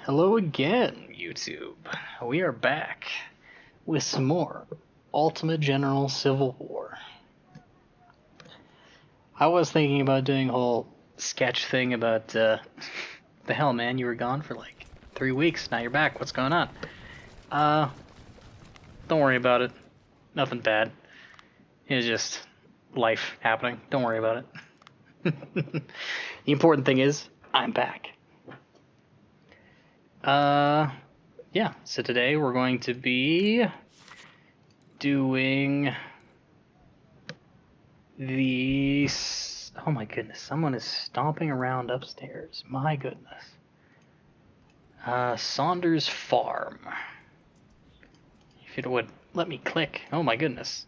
Hello again, YouTube. We are back with some more Ultimate General Civil War. I was thinking about doing a whole sketch thing about, the hell, man, you were gone for like 3 weeks, now you're back, what's going on? Don't worry about it. Nothing bad. It's just life happening. Don't worry about it. The important thing is, I'm back. Yeah, so today we're going to be doing the... Oh my goodness, someone is stomping around upstairs. My goodness. Saunders Farm. If it would let me click. Oh my goodness.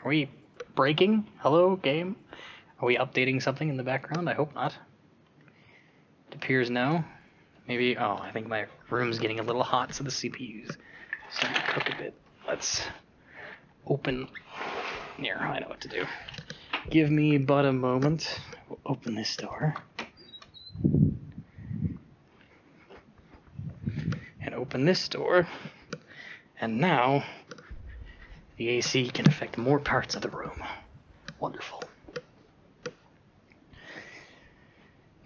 Are we breaking? Hello, game? Are we updating something in the background? I hope not. It appears no. Maybe, oh, I think my room's getting a little hot, so the CPU's starting to cook a bit. Let's open, here, I know what to do. Give me but a moment. We'll open this door. And open this door. And now, the AC can affect more parts of the room. Wonderful.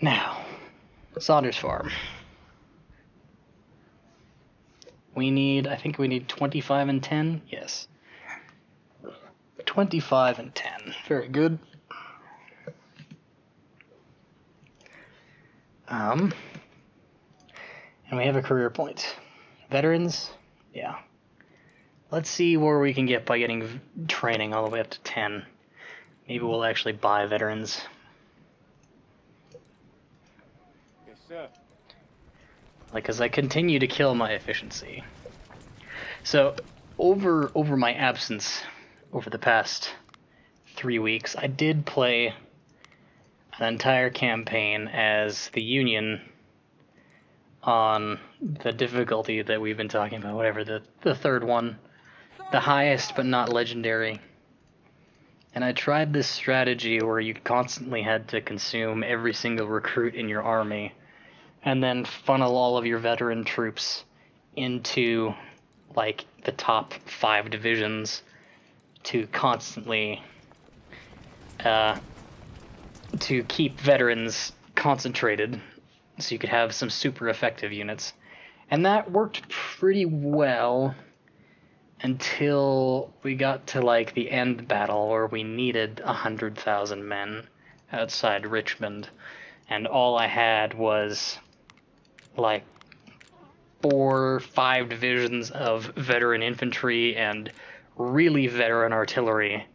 Now, Saunders Farm. I think we need 25 and 10? Yes. 25 and 10. Very good. And we have a career point. Veterans? Yeah. Let's see where we can get by getting training all the way up to 10. Maybe we'll actually buy veterans. Yes, sir. Like, as I continue to kill my efficiency. So, over my absence, over the past 3 weeks, I did play an entire campaign as the Union on the difficulty that we've been talking about, whatever, the third one. The highest, but not legendary. And I tried this strategy where you constantly had to consume every single recruit in your army, and then funnel all of your veteran troops into, like, the top 5 divisions to constantly, to keep veterans concentrated, so you could have some super effective units. And that worked pretty well until we got to, like, the end battle where we needed 100,000 men outside Richmond, and all I had was like 4 or 5 divisions of veteran infantry and really veteran artillery,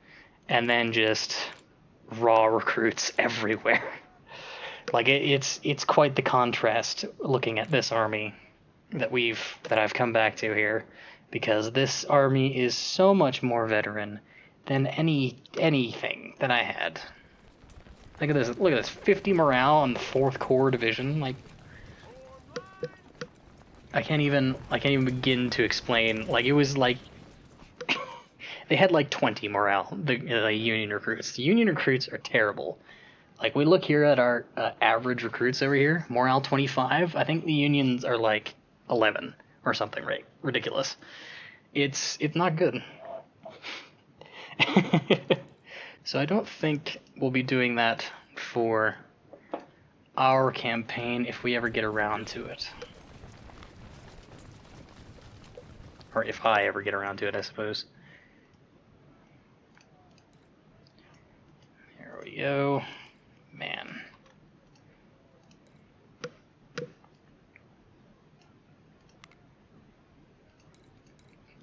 and then just raw recruits everywhere. Like, it's quite the contrast looking at this army that I've come back to here, because this army is so much more veteran than anything that I had. Look at this, 50 morale on the 4th Corps Division. Like, I can't even begin to explain. Like, it was like they had like 20 morale, the Union recruits. The Union recruits are terrible. Like, we look here at our average recruits over here, morale 25. I think the Unions are like 11 or something, right? Ridiculous. It's not good. So I don't think we'll be doing that for our campaign if we ever get around to it. Or if I ever get around to it, I suppose. There we go. Man.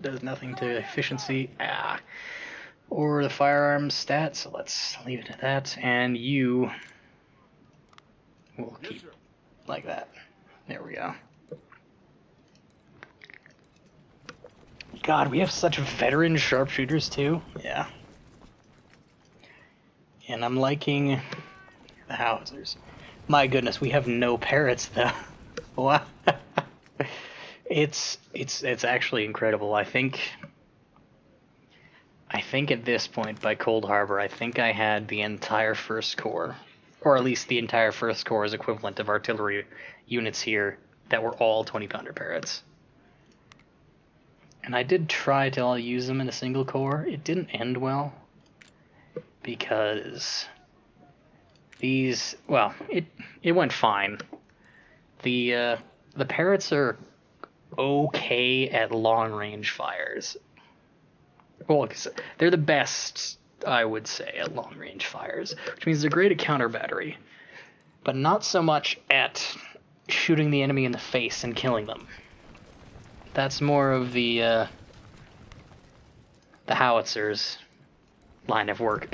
Does nothing to efficiency. Or the firearms stats, so let's leave it at that. And you will keep like that. There we go. God, we have such veteran sharpshooters too. Yeah. And I'm liking the howitzers. My goodness, we have no parrots though. Wow. It's actually incredible. I think at this point by Cold Harbor, I think I had the entire 1st Corps, or at least the entire 1st Corps' equivalent of artillery units here that were all 20-pounder parrots. And I did try to all use them in a single core. It didn't end well because these, well, it went fine. The parrots are okay at long range fires. Well, they're the best, I would say, at long range fires, which means they're great at counter battery, but not so much at shooting the enemy in the face and killing them. That's more of the howitzers line of work.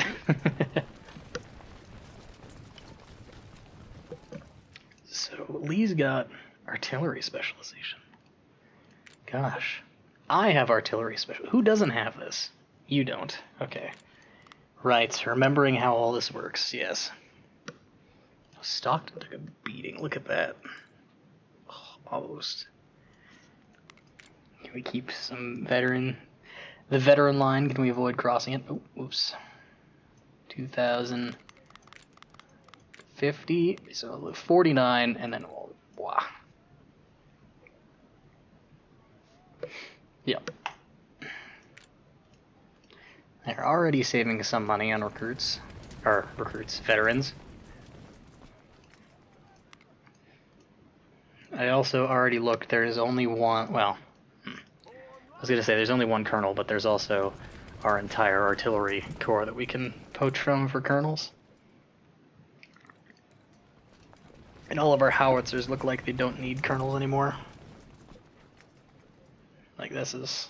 So Lee's got artillery specialization. Gosh, I have artillery special. Who doesn't have this? You don't. Okay. Right, remembering how all this works, yes. Stockton took a beating. Look at that. Oh, almost. Can we keep some veteran... The veteran line, can we avoid crossing it? Oh, oops. 2,050, so 49, and then, wow. Yep. They're already saving some money on recruits. Or, veterans. I also already looked, there's only one, well... I was going to say there's only one colonel, but there's also our entire artillery corps that we can poach from for colonels. And all of our howitzers look like they don't need colonels anymore. Like this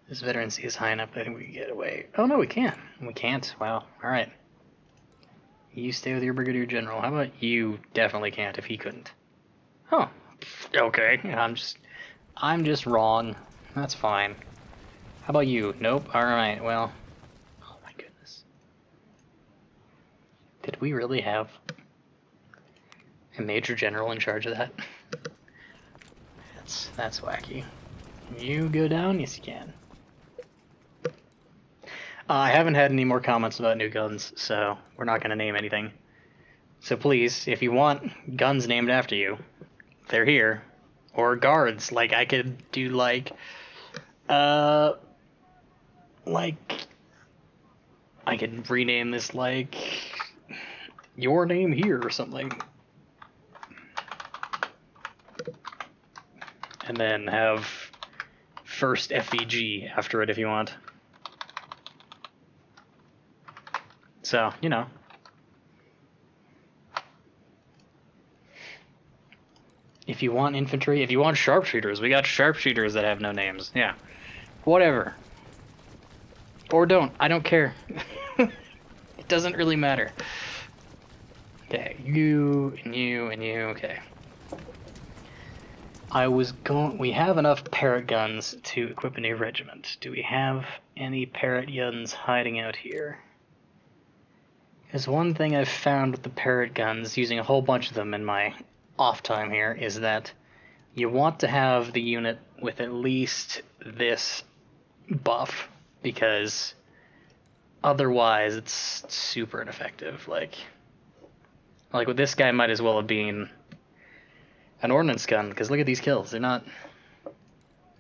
veterancy is high enough that I think we can get away. Oh no, we can't. We can't. Wow. Alright. You stay with your brigadier general. How about you definitely can't if he couldn't? Oh. Okay. I'm just wrong. That's fine. How about you? Nope. Alright, well. Oh my goodness. Did we really have a major general in charge of that? That's wacky. Can you go down? Yes, you can. I haven't had any more comments about new guns, so we're not going to name anything. So please, if you want guns named after you, they're here. Or guards. Like, I could do, like, I could rename this, like, your name here or something. And then have first FEG after it if you want. So, you know. If you want infantry, if you want sharpshooters, we got sharpshooters that have no names. Yeah. Whatever. Or don't. I don't care. It doesn't really matter. Okay, you, and you, and you, okay. We have enough parrot guns to equip a new regiment. Do we have any parrot guns hiding out here? Because one thing I've found with the parrot guns, using a whole bunch of them in my off time here, is that you want to have the unit with at least this buff, because otherwise it's super ineffective. Like with this guy might as well have been an ordnance gun, because look at these kills. They're not...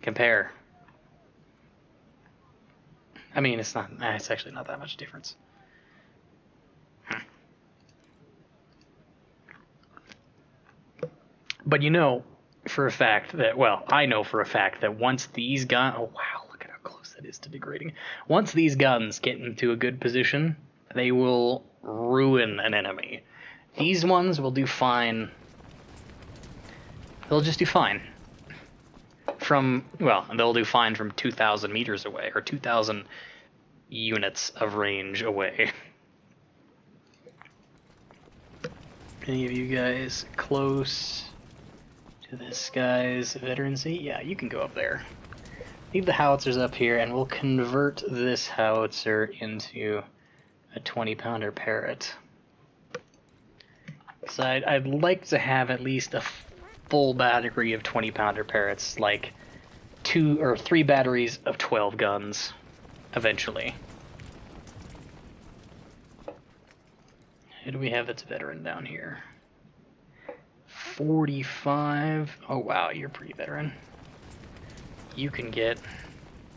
Compare. I mean, it's actually not that much difference. But you know for a fact that, well, I know for a fact that once these guns... Oh, wow, look at how close that is to degrading. Once these guns get into a good position, they will ruin an enemy. These ones will do fine. They'll just do fine. They'll do fine from 2,000 meters away, or 2,000 units of range away. Any of you guys close to this guy's veterancy? Yeah, you can go up there. Leave the howitzers up here, and we'll convert this howitzer into a 20-pounder parrot. So I'd like to have at least a full battery of 20-pounder parrots, like 2 or 3 batteries of 12 guns, eventually. Who do we have that's a veteran down here? 45. Oh wow, you're pretty veteran. You can get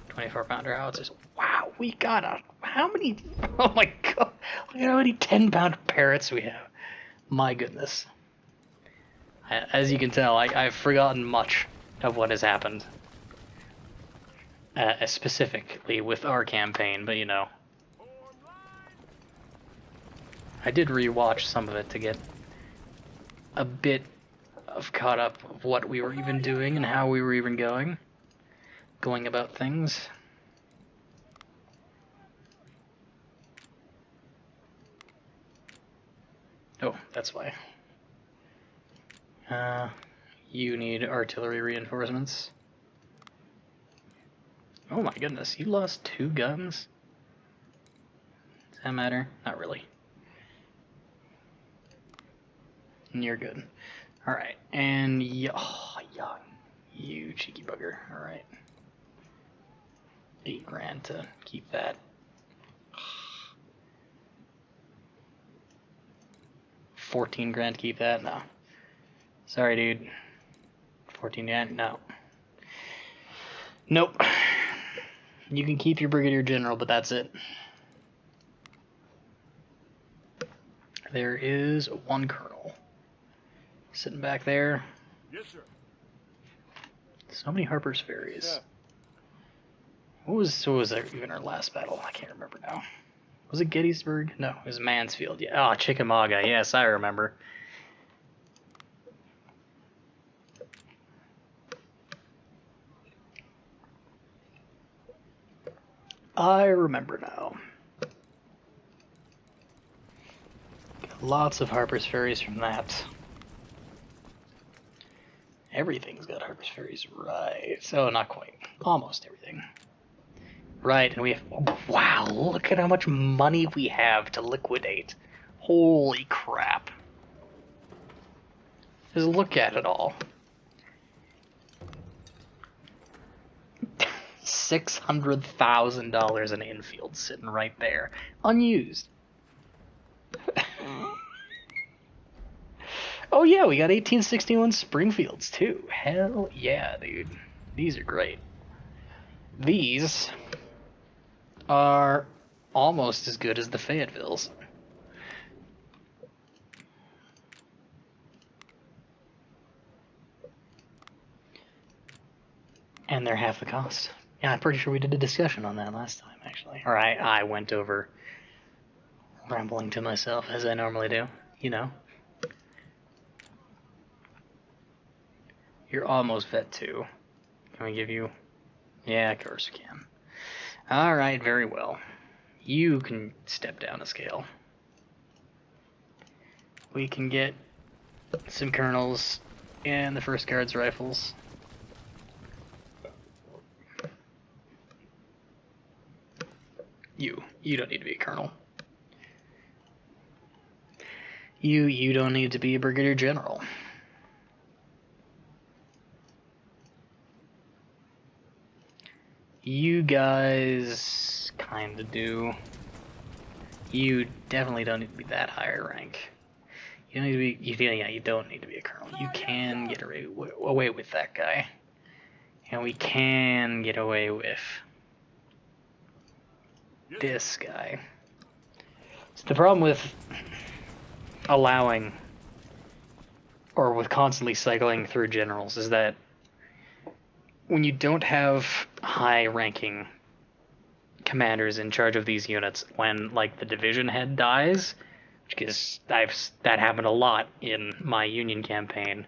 24-pounder howitzers. Wow, we got how many? Oh my god, look at how many 10-pounder parrots we have. My goodness. As you can tell, I've forgotten much of what has happened. Specifically with our campaign, but you know. I did rewatch some of it to get a bit of caught up of what we were even doing and how we were even going about things. Oh, that's why. You need artillery reinforcements. Oh my goodness, you lost 2 guns? Does that matter? Not really. And you're good. Alright, and oh, young. You cheeky bugger. Alright. 8 grand to keep that. 14 grand to keep that? No. Sorry, dude. 14 grand? No. Nope. You can keep your brigadier general, but that's it. There is 1 colonel sitting back there. Yes, sir. So many Harper's Ferries. Sir. What was even our last battle? I can't remember now. Was it Gettysburg? No, it was Mansfield. Yeah. Oh, Chickamauga. Yes, I remember. I remember now. Got lots of Harper's Ferries from that. Everything's got Harper's Ferries, right? So not quite. Almost everything. Right, and we have... Oh, wow, look at how much money we have to liquidate. Holy crap. Just look at it all. $600,000 in infield sitting right there. Unused. Oh yeah, we got 1861 Springfields too. Hell yeah, dude. These are great. These are almost as good as the Fayettevilles. And they're half the cost. Yeah, I'm pretty sure we did a discussion on that last time, actually. Or I went over rambling to myself, as I normally do, you know. You're almost vet 2. Can we give you... Yeah, of course we can. Alright, very well. You can step down a scale. We can get some colonels and the First Guards rifles. You don't need to be a colonel. You don't need to be a brigadier general. You guys kinda do. You definitely don't need to be that higher rank. You don't need to be. You don't need to be a colonel. You can get away with that guy, and we can get away with this guy. So the problem with allowing, or with constantly cycling through generals, is that when you don't have high-ranking commanders in charge of these units, when like the division head dies, because that happened a lot in my Union campaign,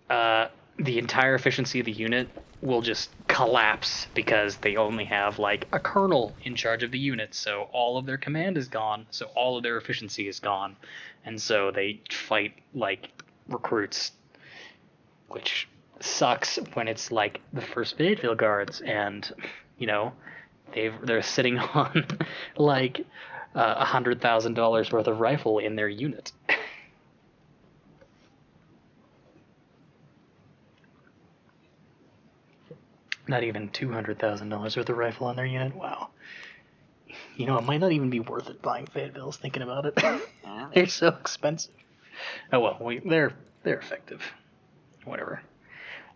the entire efficiency of the unit will just collapse because they only have like a colonel in charge of the unit, so all of their command is gone, so all of their efficiency is gone, and so they fight like recruits, which sucks when it's like the first Fayetteville Guards, and you know they're sitting on like $100,000 worth of rifle in their unit. Not even $200,000 worth of rifle on their unit. Wow. You know, it might not even be worth it buying Fayettevilles, thinking about it. They're so expensive. Oh well, they're they're effective. Whatever.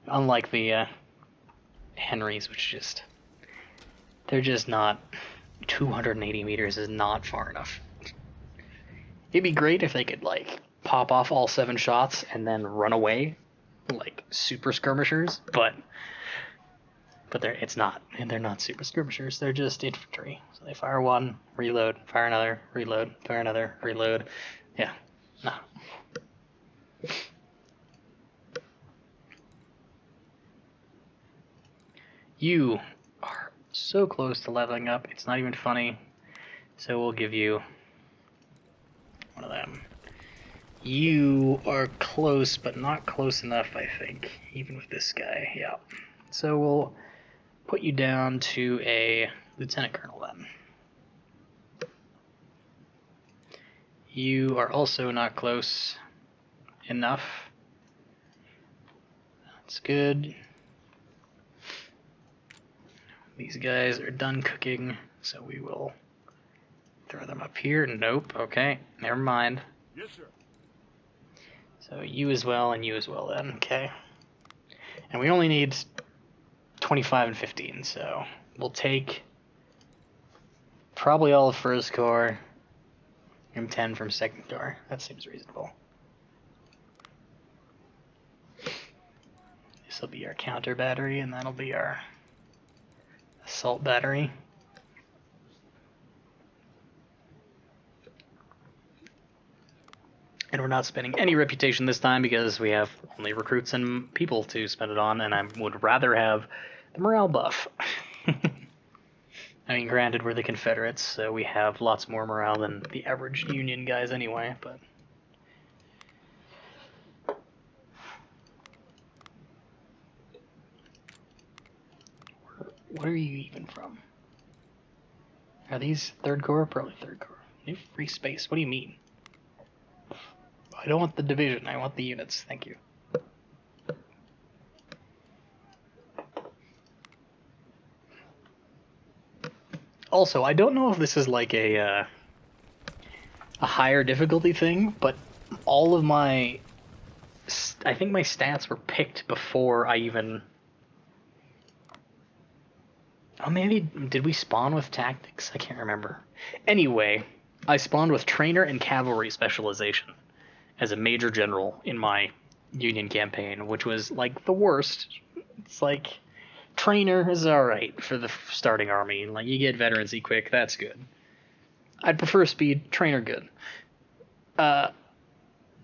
Unlike the Henrys, which just... They're just not... 280 meters is not far enough. It'd be great if they could, like, pop off all 7 shots and then run away, like super skirmishers, but it's not. And they're not super skirmishers, they're just infantry. So they fire one, reload, fire another, reload, fire another, reload. Yeah, no. You are so close to leveling up, it's not even funny. So we'll give you one of them. You are close, but not close enough, I think, even with this guy. Yeah. So we'll put you down to a lieutenant colonel then. You are also not close enough. That's good. These guys are done cooking, so we will throw them up here. Nope. Okay, never mind. Yes, sir. So you as well, and you as well then. Okay. And we only need 25 and 15, so we'll take probably all of First Corps and 10 from Second Corps. That seems reasonable. This will be our counter battery, and that'll be our assault battery. And we're not spending any reputation this time because we have only recruits and people to spend it on, and I would rather have the morale buff. I mean, granted, we're the Confederates, so we have lots more morale than the average Union guys anyway, but... Where are you even from? Are these Third Corps? Probably Third Corps. New free space. What do you mean? I don't want the division. I want the units. Thank you. Also, I don't know if this is like a higher difficulty thing, but all of my... I think my stats were picked before I even... Oh, maybe... Did we spawn with tactics? I can't remember. Anyway, I spawned with trainer and cavalry specialization as a major general in my Union campaign, which was, like, the worst. It's like, trainer is alright for the starting army. Like, you get veterancy quick, that's good. I'd prefer speed, trainer good.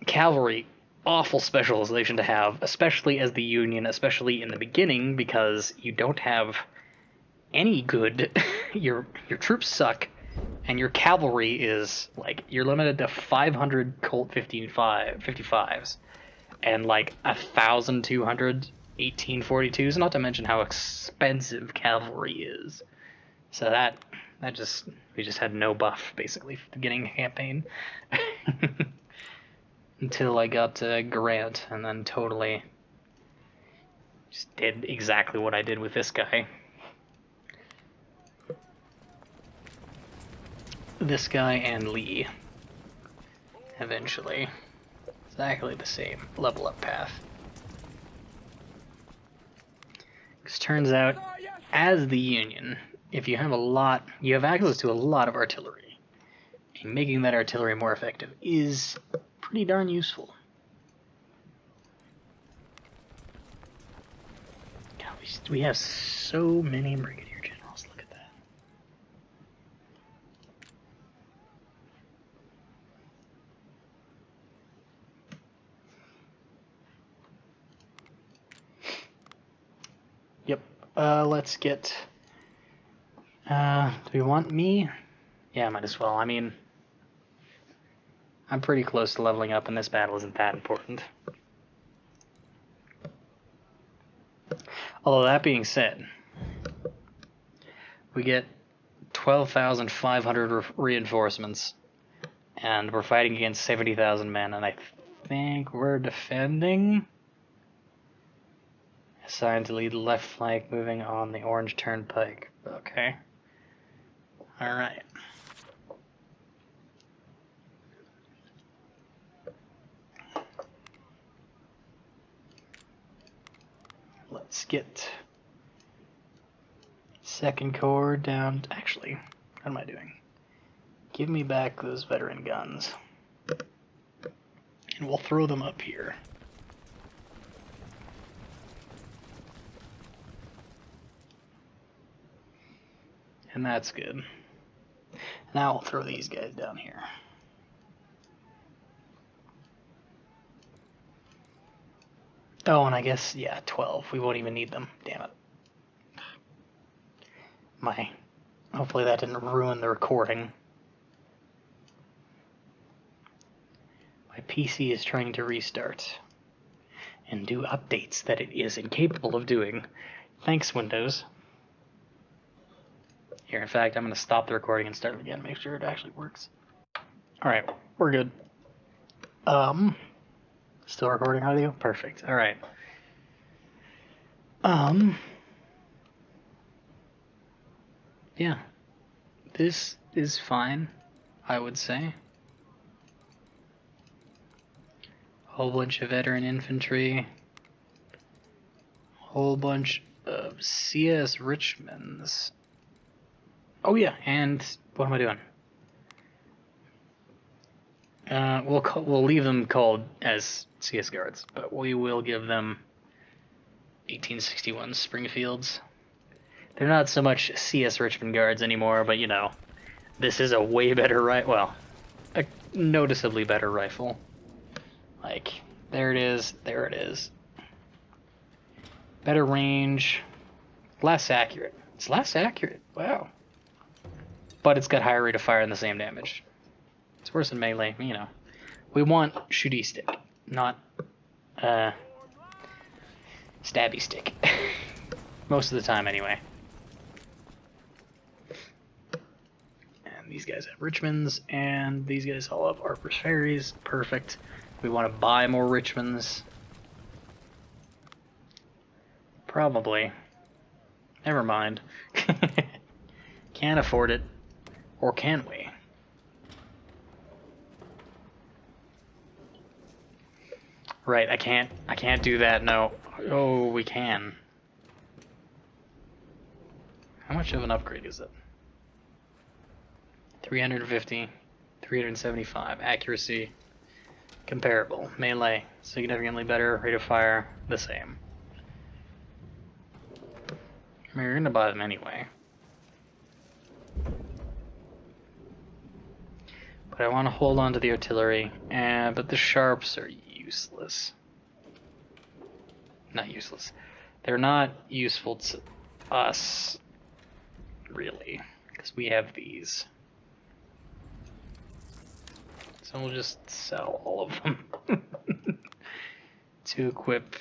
Cavalry, awful specialization to have, especially as the Union, especially in the beginning, because you don't have any good... your troops suck, and your cavalry is, like, you're limited to 500 Colt 55s, and, like, 1,200 1842s, not to mention how expensive cavalry is. So we just had no buff, basically, for the beginning of the campaign. Until I got to Grant, and then totally just did exactly what I did with this guy. This guy and Lee. Eventually. Exactly the same level up path. Because turns out, as the Union, if you have you have access to a lot of artillery. And making that artillery more effective is pretty darn useful. God, we have so many brigadier generals. Look at that. Yep. Let's get... do we want me? Yeah, might as well. I mean, I'm pretty close to leveling up, and this battle isn't that important. Although, that being said, we get 12,500 reinforcements, and we're fighting against 70,000 men, and I think we're defending? Assigned to lead the left flank, moving on the Orange Turnpike. Okay. Alright. let's get 2nd Corps down. Actually, what am I doing? Give me back those veteran guns. And we'll throw them up here. And that's good. Now I'll throw these guys down here. Oh, and I guess, yeah, 12. We won't even need them. Damn it. Hopefully that didn't ruin the recording. My PC is trying to restart and do updates that it is incapable of doing. Thanks, Windows. Here, in fact, I'm going to stop the recording and start it again, make sure it actually works. Alright, we're good. Still recording audio? Perfect. Alright. Yeah. This is fine, I would say. Whole bunch of veteran infantry. Whole bunch of CS Richmonds. Oh yeah, and what am I doing? We'll leave them called as CS Guards, but we will give them 1861 Springfields. They're not so much CS Richmond Guards anymore, but you know, this is a way better well, a noticeably better rifle. Like, there it is, there it is. Better range, less accurate. It's less accurate, wow. But it's got higher rate of fire and the same damage. It's worse than melee, you know. We want shooty stick, not stabby stick. Most of the time, anyway. And these guys have Richmonds, and these guys all have Harper's Ferries. Perfect. We want to buy more Richmonds. Probably. Never mind. Can't afford it. Or can we? Right, I can't do that, no. Oh, we can. How much of an upgrade is it? 350, 375. Accuracy, comparable. Melee, significantly better. Rate of fire, the same. I mean, you're gonna buy them anyway. But I want to hold on to the artillery, but the sharps are useless. Not useless. They're not useful to us, really, because we have these. So we'll just sell all of them to equip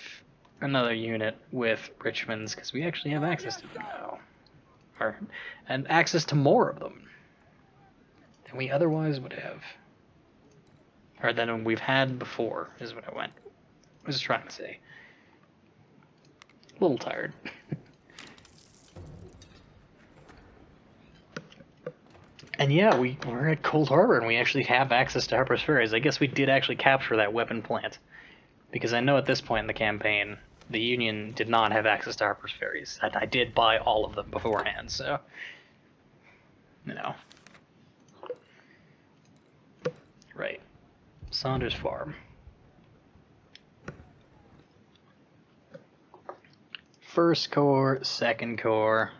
another unit with Richmonds, because we actually have access to them now. And access to more of them than we otherwise would have. Or than we've had before, is what I was trying to say. A little tired. And yeah, we're at Cold Harbor, and we actually have access to Harper's Ferries. I guess we did actually capture that weapon plant. Because I know at this point in the campaign, the Union did not have access to Harper's Ferries. I did buy all of them beforehand, so... You know. Right. Saunders Farm. 1st Corps, 2nd Corps.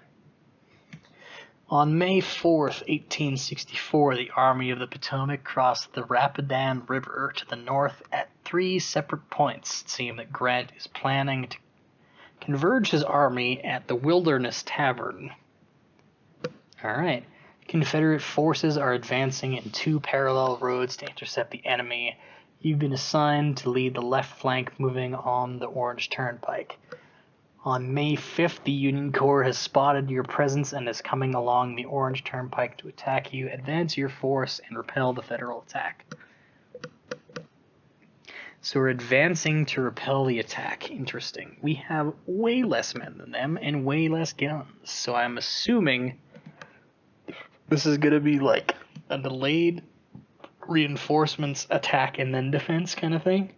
On May 4th, 1864, the Army of the Potomac crossed the Rapidan River to the north at 3 separate points. It seemed that Grant is planning to converge his army at the Wilderness Tavern. Alright. Confederate forces are advancing in 2 parallel roads to intercept the enemy. You've been assigned to lead the left flank moving on the Orange Turnpike. On May 5th, the Union Corps has spotted your presence and is coming along the Orange Turnpike to attack you. Advance your force and repel the Federal attack. So we're advancing to repel the attack. Interesting. We have way less men than them and way less guns. So I'm assuming this is going to be like a delayed reinforcements attack and then defense kind of thing.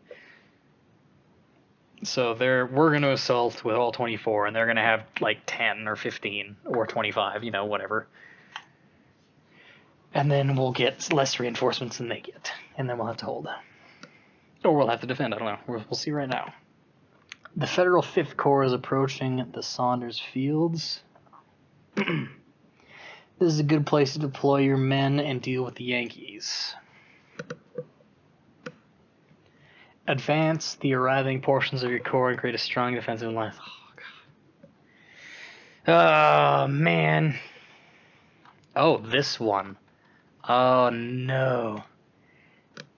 So we're going to assault with all 24, and they're going to have like 10 or 15 or 25, whatever. And then we'll get less reinforcements than they get, and then we'll have to hold. Or we'll have to defend, I don't know. We'll see right now. The Federal 5th Corps is approaching the Saunders Fields. This is a good place to deploy your men and deal with the Yankees. Advance the arriving portions of your corps and create a strong defensive line. Oh, man. Oh, this one. Oh, no.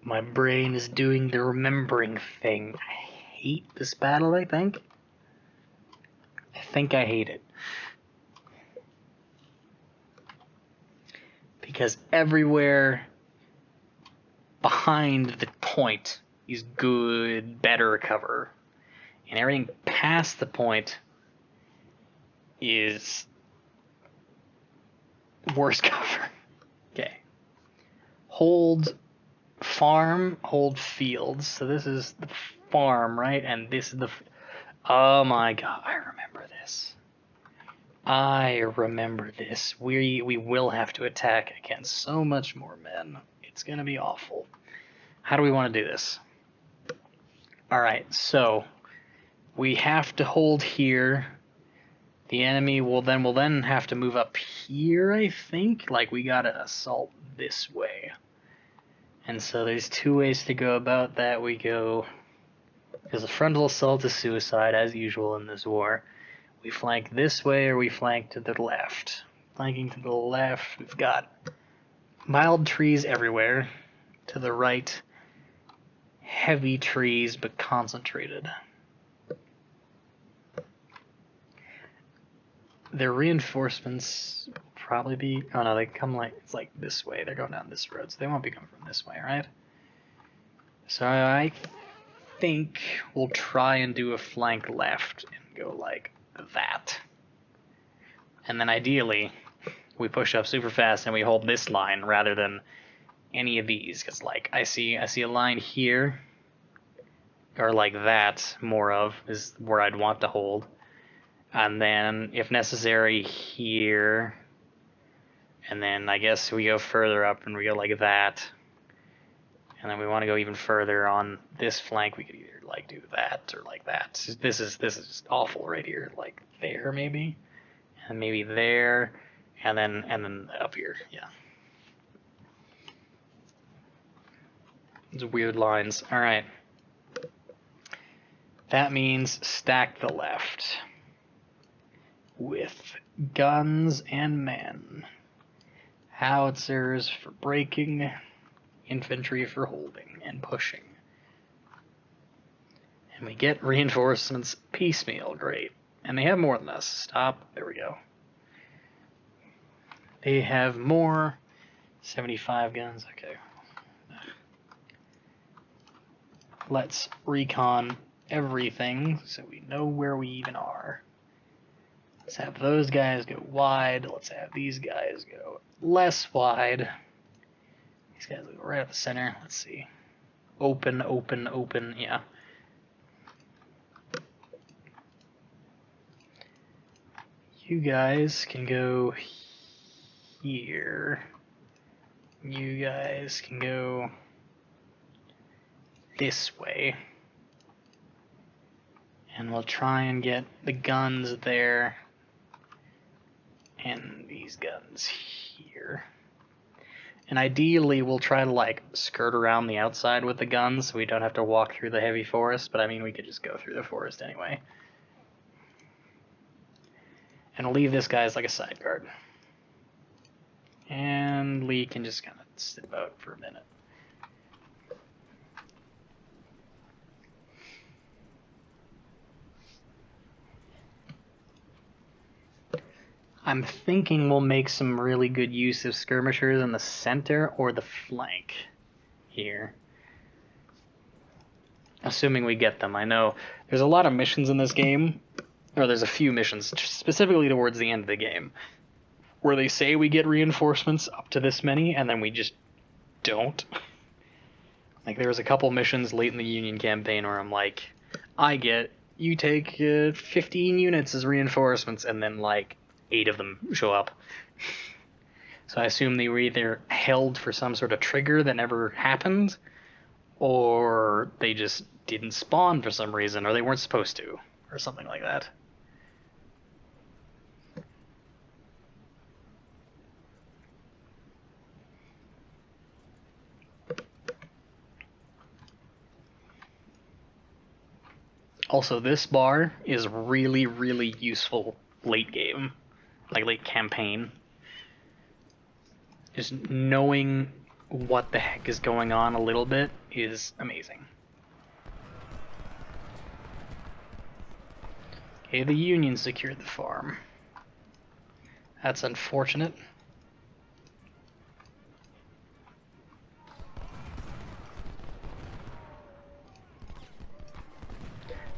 My brain is doing the remembering thing. I hate this battle, I think. I hate it. Because everywhere behind the point is good, better cover. And everything past the point is worse cover. Okay. Hold farm, hold fields. So this is the farm, right? And this is the... Oh my god, I remember this. We will have to attack against so much more men. It's going to be awful. How do we want to do this? Alright, so we have to hold here. The enemy will then have to move up here, I think. Like, we gotta assault this way. And so there's two ways to go about that. We go... Because a frontal assault is suicide, as usual in this war. We flank this way, or we flank to the left. Flanking to the left, we've got mild trees everywhere. To the right, heavy trees, but concentrated. Their reinforcements will probably be... Oh no, they come like... It's like this way. They're going down this road, so they won't be coming from this way, right? So I think we'll try and do a flank left and go like that. And then ideally, we push up super fast and we hold this line rather than any of these. Because like, I see a line here, or like that, more of, is where I'd want to hold. And then, if necessary, here. And then I guess we go further up and we go like that. And then we want to go even further on this flank. We could either like do that or like that. This is just awful right here. Like there maybe, and maybe there, and then up here. Yeah. It's weird lines. All right. That means stack the left with guns and men. Howitzers for breaking, infantry for holding and pushing. And we get reinforcements piecemeal, great. And they have more than us. Stop, there we go. They have more, 75 guns, okay. Let's recon everything so we know where we even are. Let's have those guys go wide. Let's have these guys go less wide. These guys go right up the center. Let's see. Open, open, open. Yeah. You guys can go here. You guys can go this way. And we'll try and get the guns there. And these guns here. And ideally, we'll try to, like, skirt around the outside with the guns so we don't have to walk through the heavy forest. But, I mean, we could just go through the forest anyway. And we'll leave this guy as, like, a side guard. And Lee can just kind of sit out for a minute. I'm thinking we'll make some really good use of skirmishers in the center or the flank here. Assuming we get them. I know there's a lot of missions in this game, or there's a few missions, specifically towards the end of the game, where they say we get reinforcements up to this many, and then we just don't. Like, there was a couple missions late in the Union campaign where I'm like, you take 15 units as reinforcements, and then like 8 of them show up. So I assume they were either held for some sort of trigger that never happened, or they just didn't spawn for some reason, or they weren't supposed to, or something like that. Also, this bar is really, really useful late game, like late campaign. Just knowing what the heck is going on a little bit is amazing. Okay, the Union secured the farm. That's unfortunate.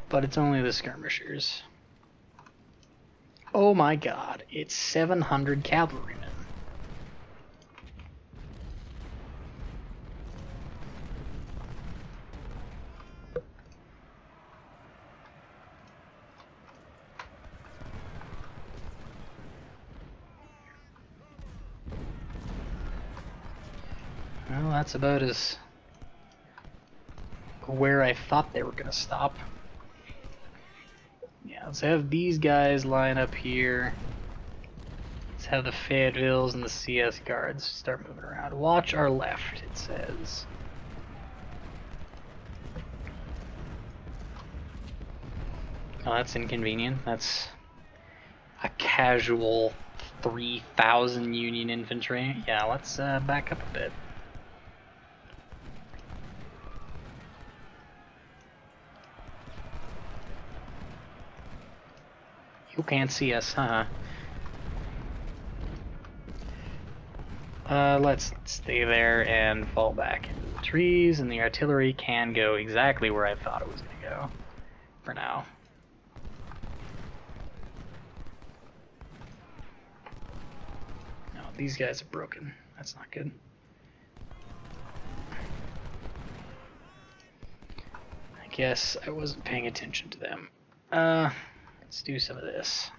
But it's only the skirmishers. Oh my god, it's 700 cavalrymen. Well, that's about as where I thought they were going to stop. Yeah, let's have these guys line up here. Let's have the Fayettevilles and the CS guards start moving around. Watch our left, it says. Oh, that's inconvenient. That's a casual 3,000 Union infantry. Yeah, let's back up a bit. You can't see us, huh? Let's stay there and fall back into the trees, and the artillery can go exactly where I thought it was going to go for now. No, these guys are broken. That's not good. I guess I wasn't paying attention to them. Let's do some of this.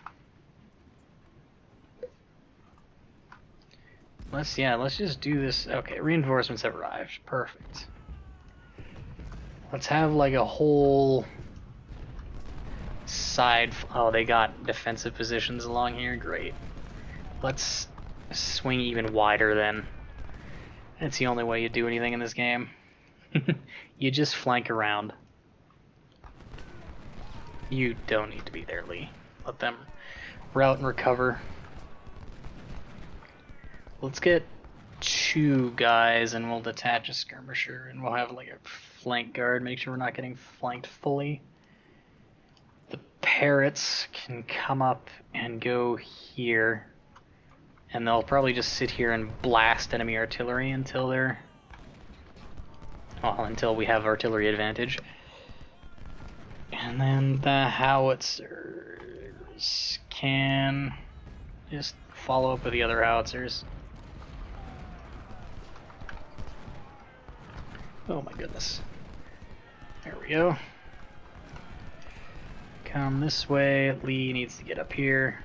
Let's just do this. Okay, reinforcements have arrived. Perfect. Let's have like a whole side. Oh, they got defensive positions along here. Great. Let's swing even wider then. That's the only way you do anything in this game. You just flank around. You don't need to be there, Lee. Let them route and recover. Let's get 2 guys and we'll detach a skirmisher and we'll have like a flank guard. Make sure we're not getting flanked fully. The parrots can come up and go here. And they'll probably just sit here and blast enemy artillery until they're... well, until we have artillery advantage. And then the howitzers can just follow up with the other howitzers. Oh my goodness. There we go. Come this way. Lee needs to get up here.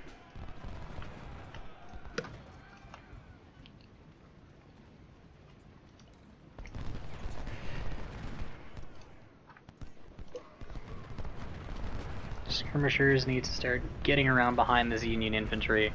Skirmishers need to start getting around behind this Union infantry.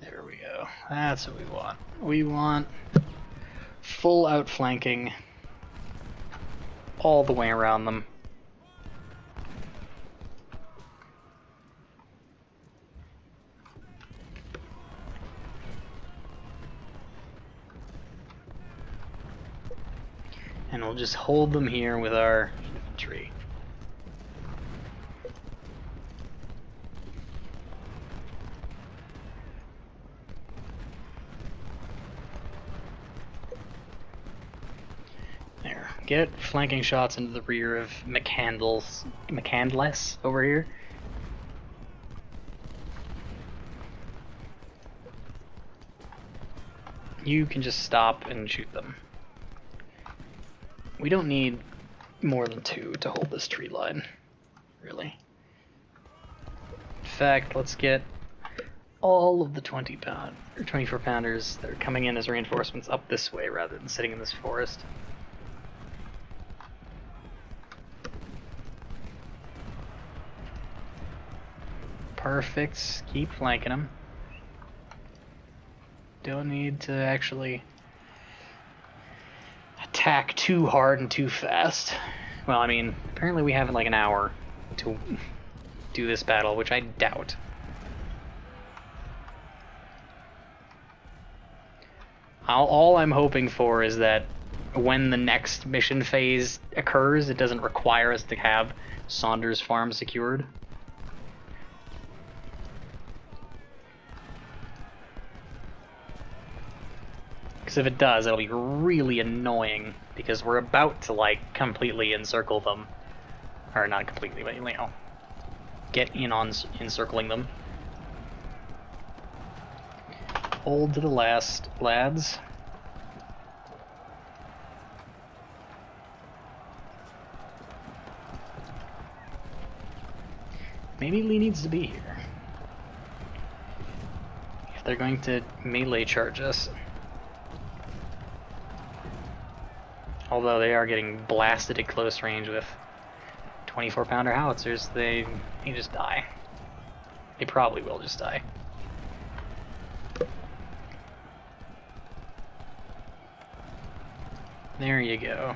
There we go. That's what we want. We want full outflanking all the way around them. And we'll just hold them here with our infantry. get flanking shots into the rear of McCandless over here. You can just stop and shoot them. We don't need more than 2 to hold this tree line, really. In fact, let's get all of the 20-pound or 24-pounders that are coming in as reinforcements up this way rather than sitting in this forest. Perfect. Keep flanking them. Don't need to actually attack too hard and too fast. Well, I mean, apparently we have like an hour to do this battle, which I doubt. All I'm hoping for is that when the next mission phase occurs, it doesn't require us to have Saunders Farm secured. Because if it does, it'll be really annoying, because we're about to, like, completely encircle them. Or not completely, but, you know, get in on encircling them. Hold to the last, lads. Maybe Lee needs to be here. If they're going to melee charge us. Although they are getting blasted at close range with 24-pounder howitzers, they just die. They probably will just die. There you go.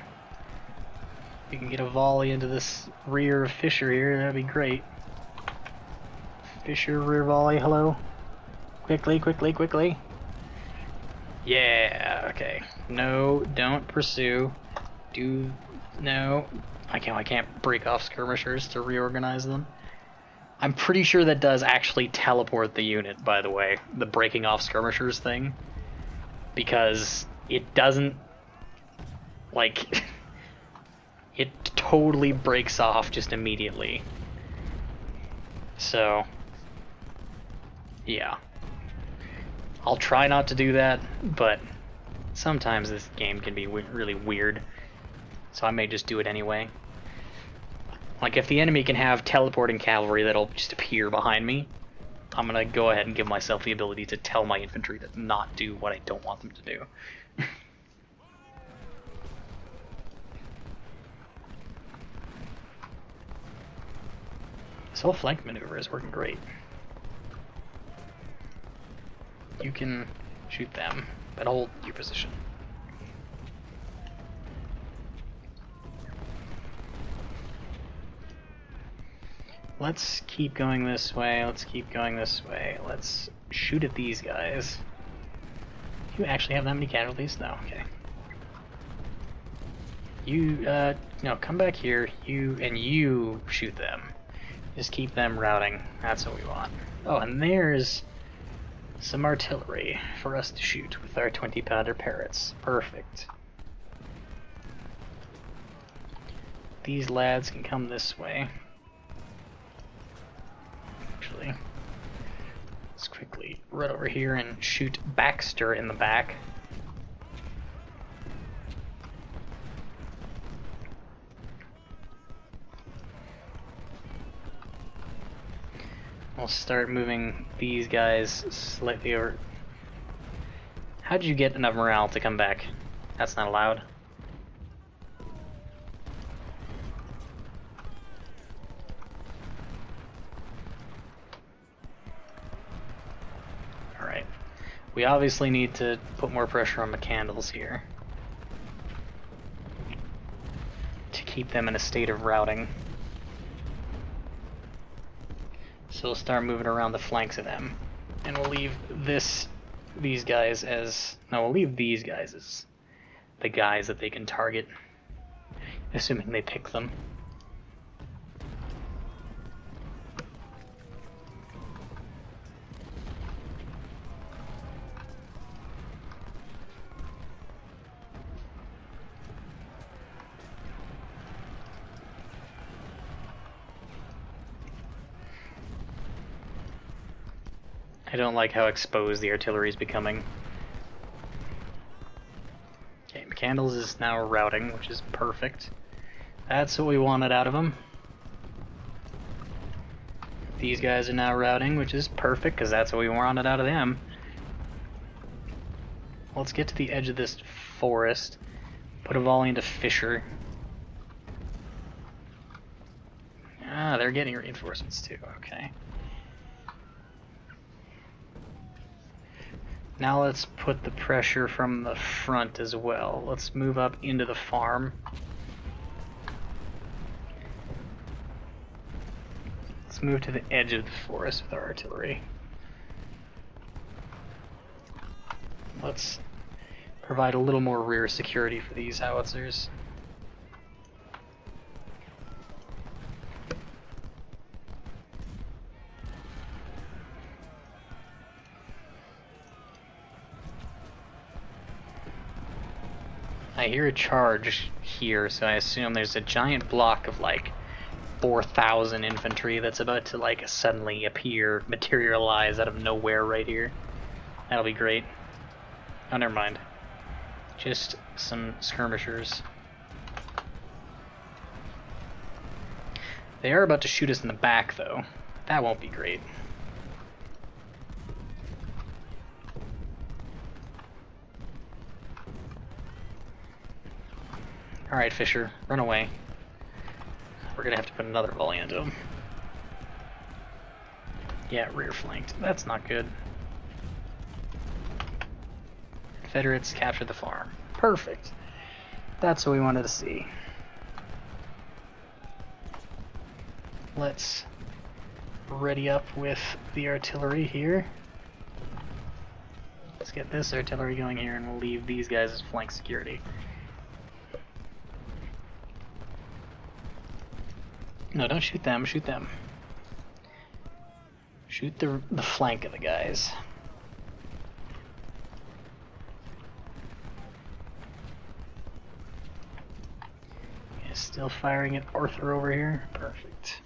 If you can get a volley into this rear of Fisher here, that'd be great. Fisher rear volley, hello? Quickly, quickly, quickly. Yeah, okay. No, don't pursue. No. I can't break off skirmishers to reorganize them. I'm pretty sure that does actually teleport the unit, by the way, the breaking off skirmishers thing. Because it doesn't, like, it totally breaks off just immediately. So, yeah. I'll try not to do that, but sometimes this game can be really weird. So I may just do it anyway. Like, if the enemy can have teleporting cavalry that'll just appear behind me, I'm gonna go ahead and give myself the ability to tell my infantry to not do what I don't want them to do. This whole flank maneuver is working great. You can shoot them, but hold your position. Let's keep going this way, let's keep going this way. Let's shoot at these guys. Do you actually have that many casualties? No, okay. You, no, come back here, you shoot them. Just keep them routing, that's what we want. Oh, and there's some artillery for us to shoot with our 20-pounder parrots. Perfect. These lads can come this way. Actually, let's quickly run over here and shoot Baxter in the back. We'll start moving these guys slightly over. How'd you get enough morale to come back? That's not allowed. Alright. We obviously need to put more pressure on McCandles here to keep them in a state of routing. So we'll start moving around the flanks of them. And we'll leave these guys as... No, we'll leave these guys as the guys that they can target. Assuming they pick them. I don't like how exposed the artillery is becoming. Okay, McCandles is now routing, which is perfect. That's what we wanted out of him. These guys are now routing, which is perfect, because that's what we wanted out of them. Let's get to the edge of this forest. Put a volley into Fisher. Ah, they're getting reinforcements too, okay. Now let's put the pressure from the front as well. Let's move up into the farm. Let's move to the edge of the forest with our artillery. Let's provide a little more rear security for these howitzers. I hear a charge here, so I assume there's a giant block of like 4,000 infantry that's about to like suddenly appear, materialize out of nowhere right here. That'll be great. Oh, never mind. Just some skirmishers. They are about to shoot us in the back, though. That won't be great. Alright, Fisher, run away. We're gonna have to put another volley into him. Yeah, rear flanked. That's not good. Confederates capture the farm. Perfect. That's what we wanted to see. Let's ready up with the artillery here. Let's get this artillery going here and we'll leave these guys as flank security. No, don't shoot them, shoot them. Shoot the flank of the guys. Yeah, still firing at Arthur over here. Perfect.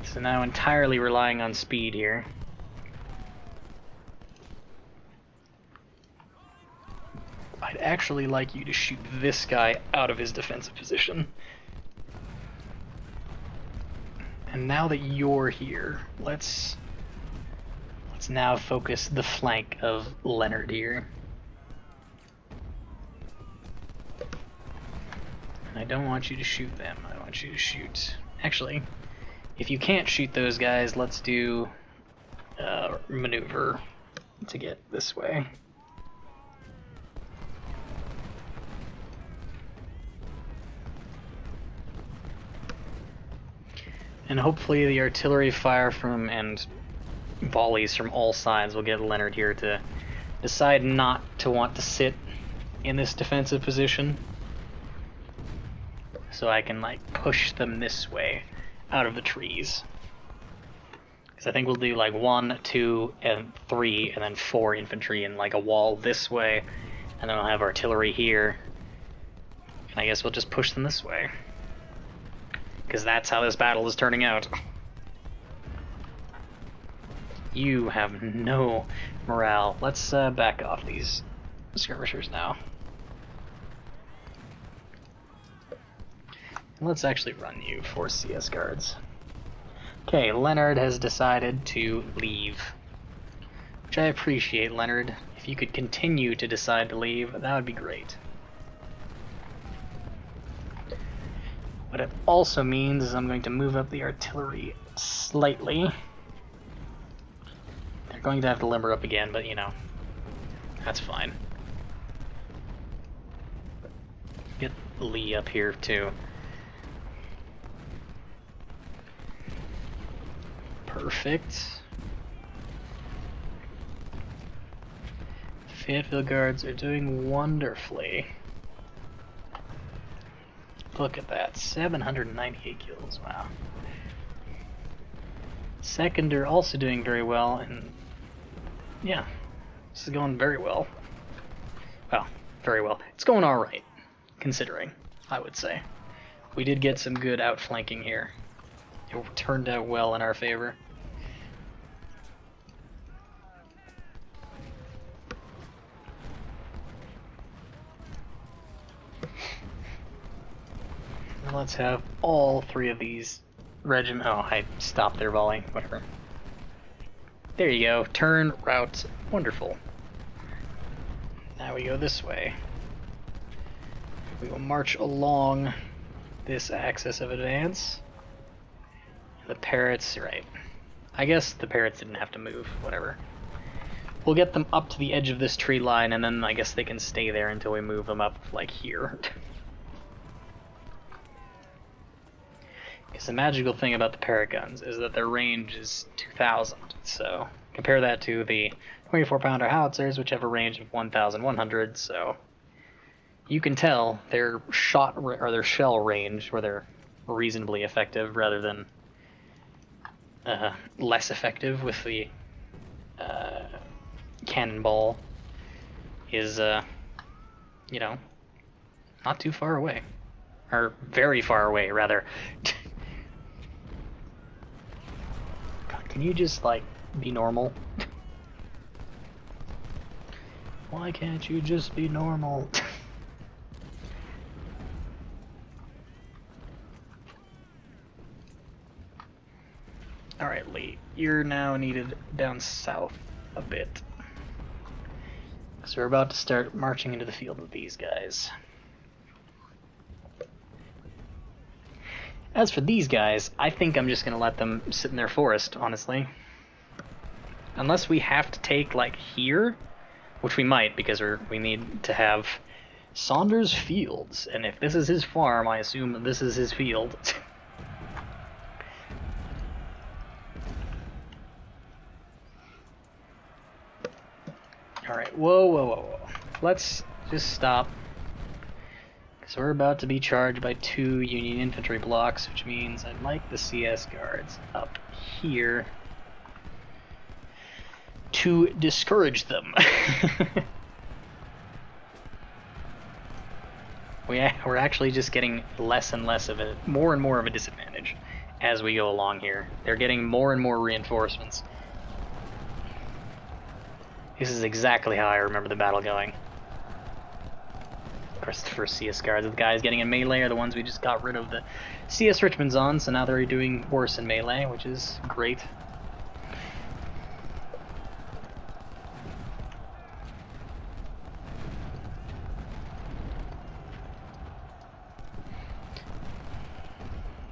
So now entirely relying on speed here. I'd actually like you to shoot this guy out of his defensive position. And now that you're here, let's now focus the flank of Leonard here. And I don't want you to shoot them, I want you to shoot... Actually, if you can't shoot those guys, let's do maneuver to get this way. And hopefully the artillery fire from and volleys from all sides will get Leonard here to decide not to want to sit in this defensive position. So I can like push them this way out of the trees. Because I think we'll do like 1, 2, and 3, and then 4 infantry in like a wall this way. And then we'll have artillery here. And I guess we'll just push them this way. Because that's how this battle is turning out. You have no morale. Let's back off these skirmishers now. And let's actually run you for CS guards. Okay, Leonard has decided to leave. Which I appreciate, Leonard. If you could continue to decide to leave, that would be great. What it also means is I'm going to move up the artillery slightly. They're going to have to limber up again, but you know, that's fine. Get Lee up here too. Perfect. Fayetteville Guards are doing wonderfully. Look at that, 798 kills, wow. Second are also doing very well, and yeah, this is going very well. Well, very well. It's going alright, considering. I would say. We did get some good outflanking here. It turned out well in our favor. Let's have all three of these regiment. Oh, I stopped their volley. Whatever. There you go. Turn, route. Wonderful. Now we go this way. We will march along this axis of advance. The parrots, right. I guess the parrots didn't have to move. Whatever. We'll get them up to the edge of this tree line, and then I guess they can stay there until we move them up, like, here. Because the magical thing about the parrot guns is that their range is 2,000, so compare that to the 24-pounder howitzers, which have a range of 1,100, so you can tell their shot or their shell range, where they're reasonably effective rather than less effective with the cannonball, is you know, not too far away, or very far away rather. God, can you just like be normal? Why can't you just be normal? Alright, Lee, you're now needed down south a bit. So we're about to start marching into the field with these guys. As for these guys, I think I'm just going to let them sit in their forest, honestly. Unless we have to take, like, here, which we might, because we need to have Saunders Fields, and if this is his farm, I assume that this is his field. Alright, whoa. Let's just stop. Because we're about to be charged by 2 Union infantry blocks, which means I'd like the CS guards up here to discourage them. We're actually just getting less and less of a, more and more of a disadvantage as we go along here. They're getting more and more reinforcements. This is exactly how I remember the battle going. Of course, the first CS guards, the guys getting in melee are the ones we just got rid of the CS Richmonds on, so now they're doing worse in melee, which is great.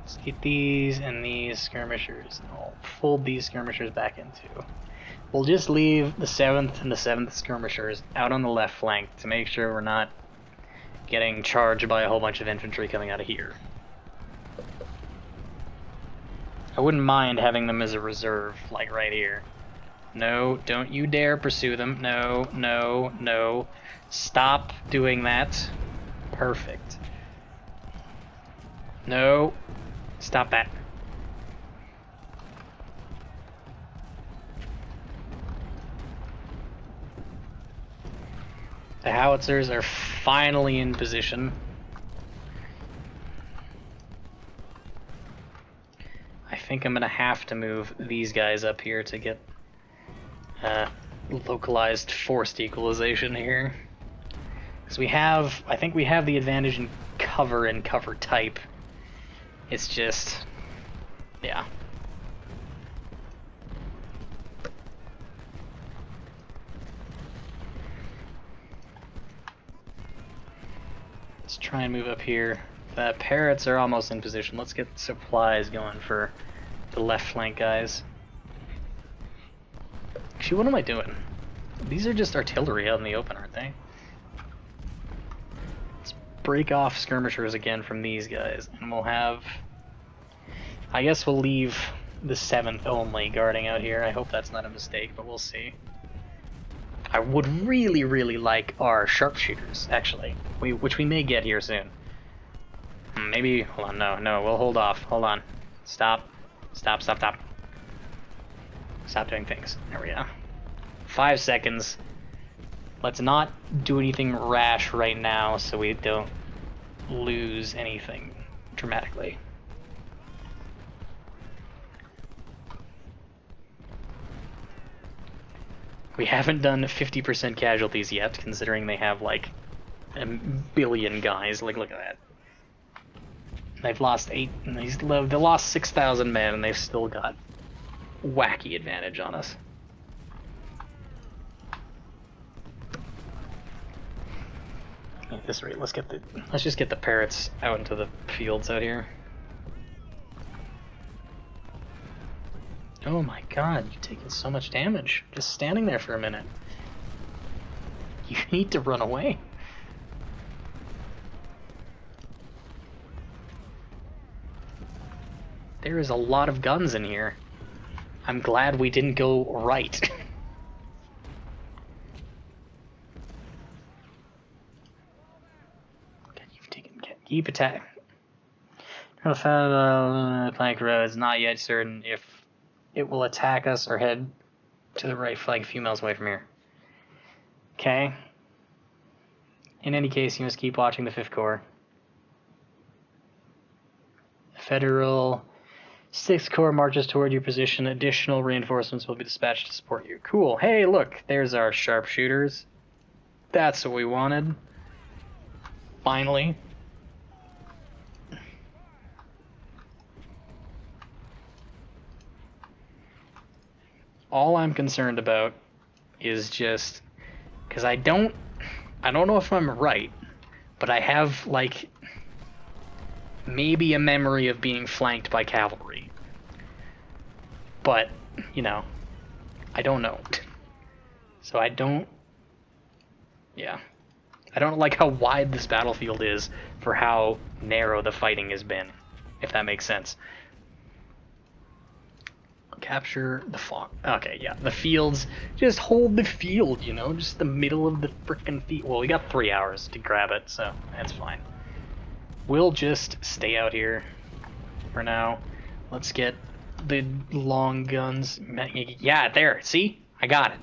Let's get these and these skirmishers, and we'll fold these skirmishers back into. We'll just leave the 7th and the 7th skirmishers out on the left flank to make sure we're not getting charged by a whole bunch of infantry coming out of here. I wouldn't mind having them as a reserve, like right here. No, don't you dare pursue them. No, no, no. Stop doing that. Perfect. No. Stop that. The howitzers are finally in position. I think I'm gonna have to move these guys up here to get localized forced equalization here. Because I think we have the advantage in cover and cover type. It's just, yeah. Let's try and move up here. The parrots are almost in position. Let's get supplies going for the left flank guys. Actually, what am I doing? These are just artillery out in the open, aren't they? Let's break off skirmishers again from these guys, and we'll have... I guess we'll leave the 7th only guarding out here. I hope that's not a mistake, but we'll see. I would really, really like our sharpshooters, actually, which we may get here soon. Maybe, hold on, no, we'll hold off. Hold on. Stop. Stop. Stop doing things. There we go. 5 seconds. Let's not do anything rash right now so we don't lose anything dramatically. We haven't done 50% casualties yet, considering they have like a billion guys. Like, look at that. They've lost they lost 6,000 men, and they've still got wacky advantage on us. At this rate, let's just get the parrots out into the fields out here. Oh my god, you've taken so much damage just standing there for a minute. You need to run away. There is a lot of guns in here. I'm glad we didn't go right. Keep attack. Flank road is not yet certain if it will attack us or head to the right flank a few miles away from here. Okay. In any case, you must keep watching the 5th Corps. Federal 6th Corps marches toward your position. Additional reinforcements will be dispatched to support you. Cool. Hey, look, there's our sharpshooters. That's what we wanted. Finally. All I'm concerned about is just because I don't know if I'm right, but I have like maybe a memory of being flanked by cavalry. But, you know, I don't know. So I don't like how wide this battlefield is for how narrow the fighting has been, if that makes sense. Capture the farm. Okay, yeah, the fields. Just hold the field, you know, just the middle of the frickin' field. Well, we got 3 hours to grab it, so that's fine. We'll just stay out here for now. Let's get the long guns. Yeah, there. See? I got it.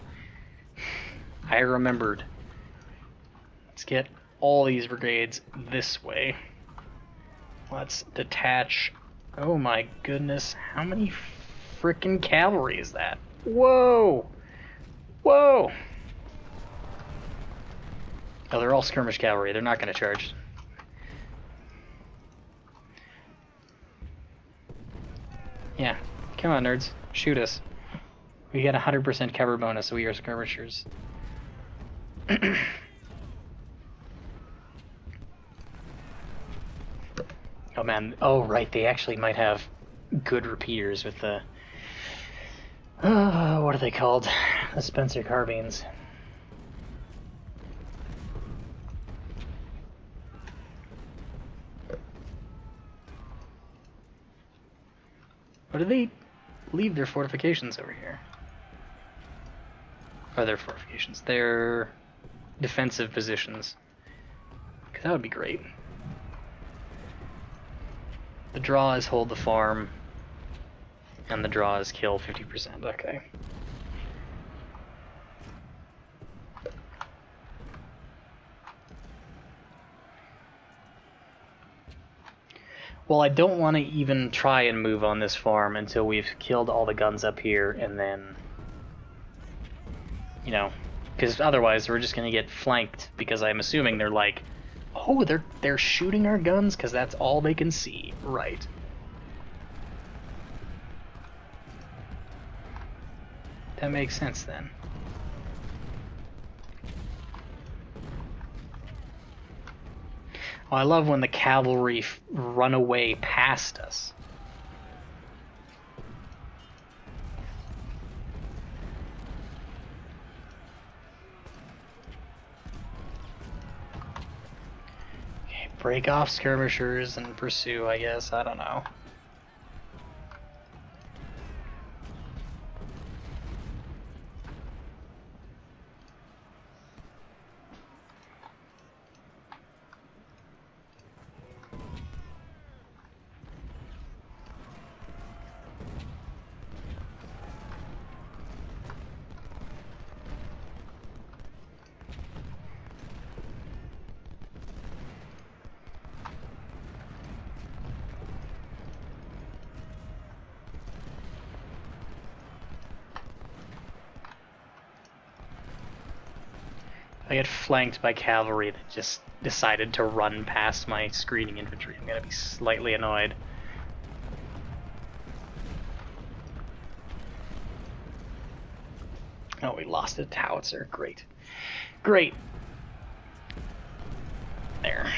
I remembered. Let's get all these brigades this way. Let's detach. Oh my goodness. How many frickin' cavalry is that? Whoa! Whoa! Oh, they're all skirmish cavalry. They're not going to charge. Yeah. Come on, nerds. Shoot us. We get 100% cover bonus, so we are skirmishers. Oh man. Oh, right. They actually might have good repeaters with the... what are they called? The Spencer carbines. Or do they leave their fortifications over here? Or their fortifications? Their defensive positions. Because that would be great. The draw is hold the farm. And the draw is kill 50%. Okay. Well, I don't want to even try and move on this farm until we've killed all the guns up here, and then, you know, because otherwise we're just going to get flanked, because I'm assuming they're like, oh, they're shooting our guns because that's all they can see. Right. That makes sense then. Oh, I love when the cavalry run away past us. Okay, break off skirmishers and pursue, I guess. I don't know. I get flanked by cavalry that just decided to run past my screening infantry. I'm gonna be slightly annoyed. Oh, we lost a howitzer. Great. Great. There.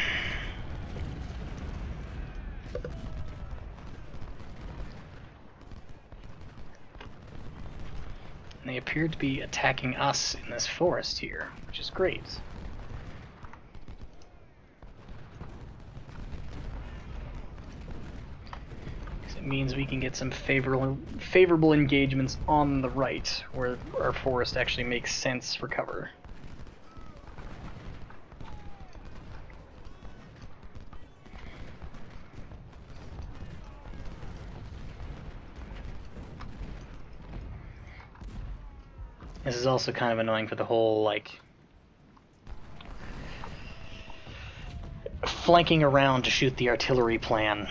And they appear to be attacking us in this forest here, which is great. Because it means we can get some favorable engagements on the right, where our forest actually makes sense for cover. This is also kind of annoying for the whole, like, flanking around to shoot the artillery plan.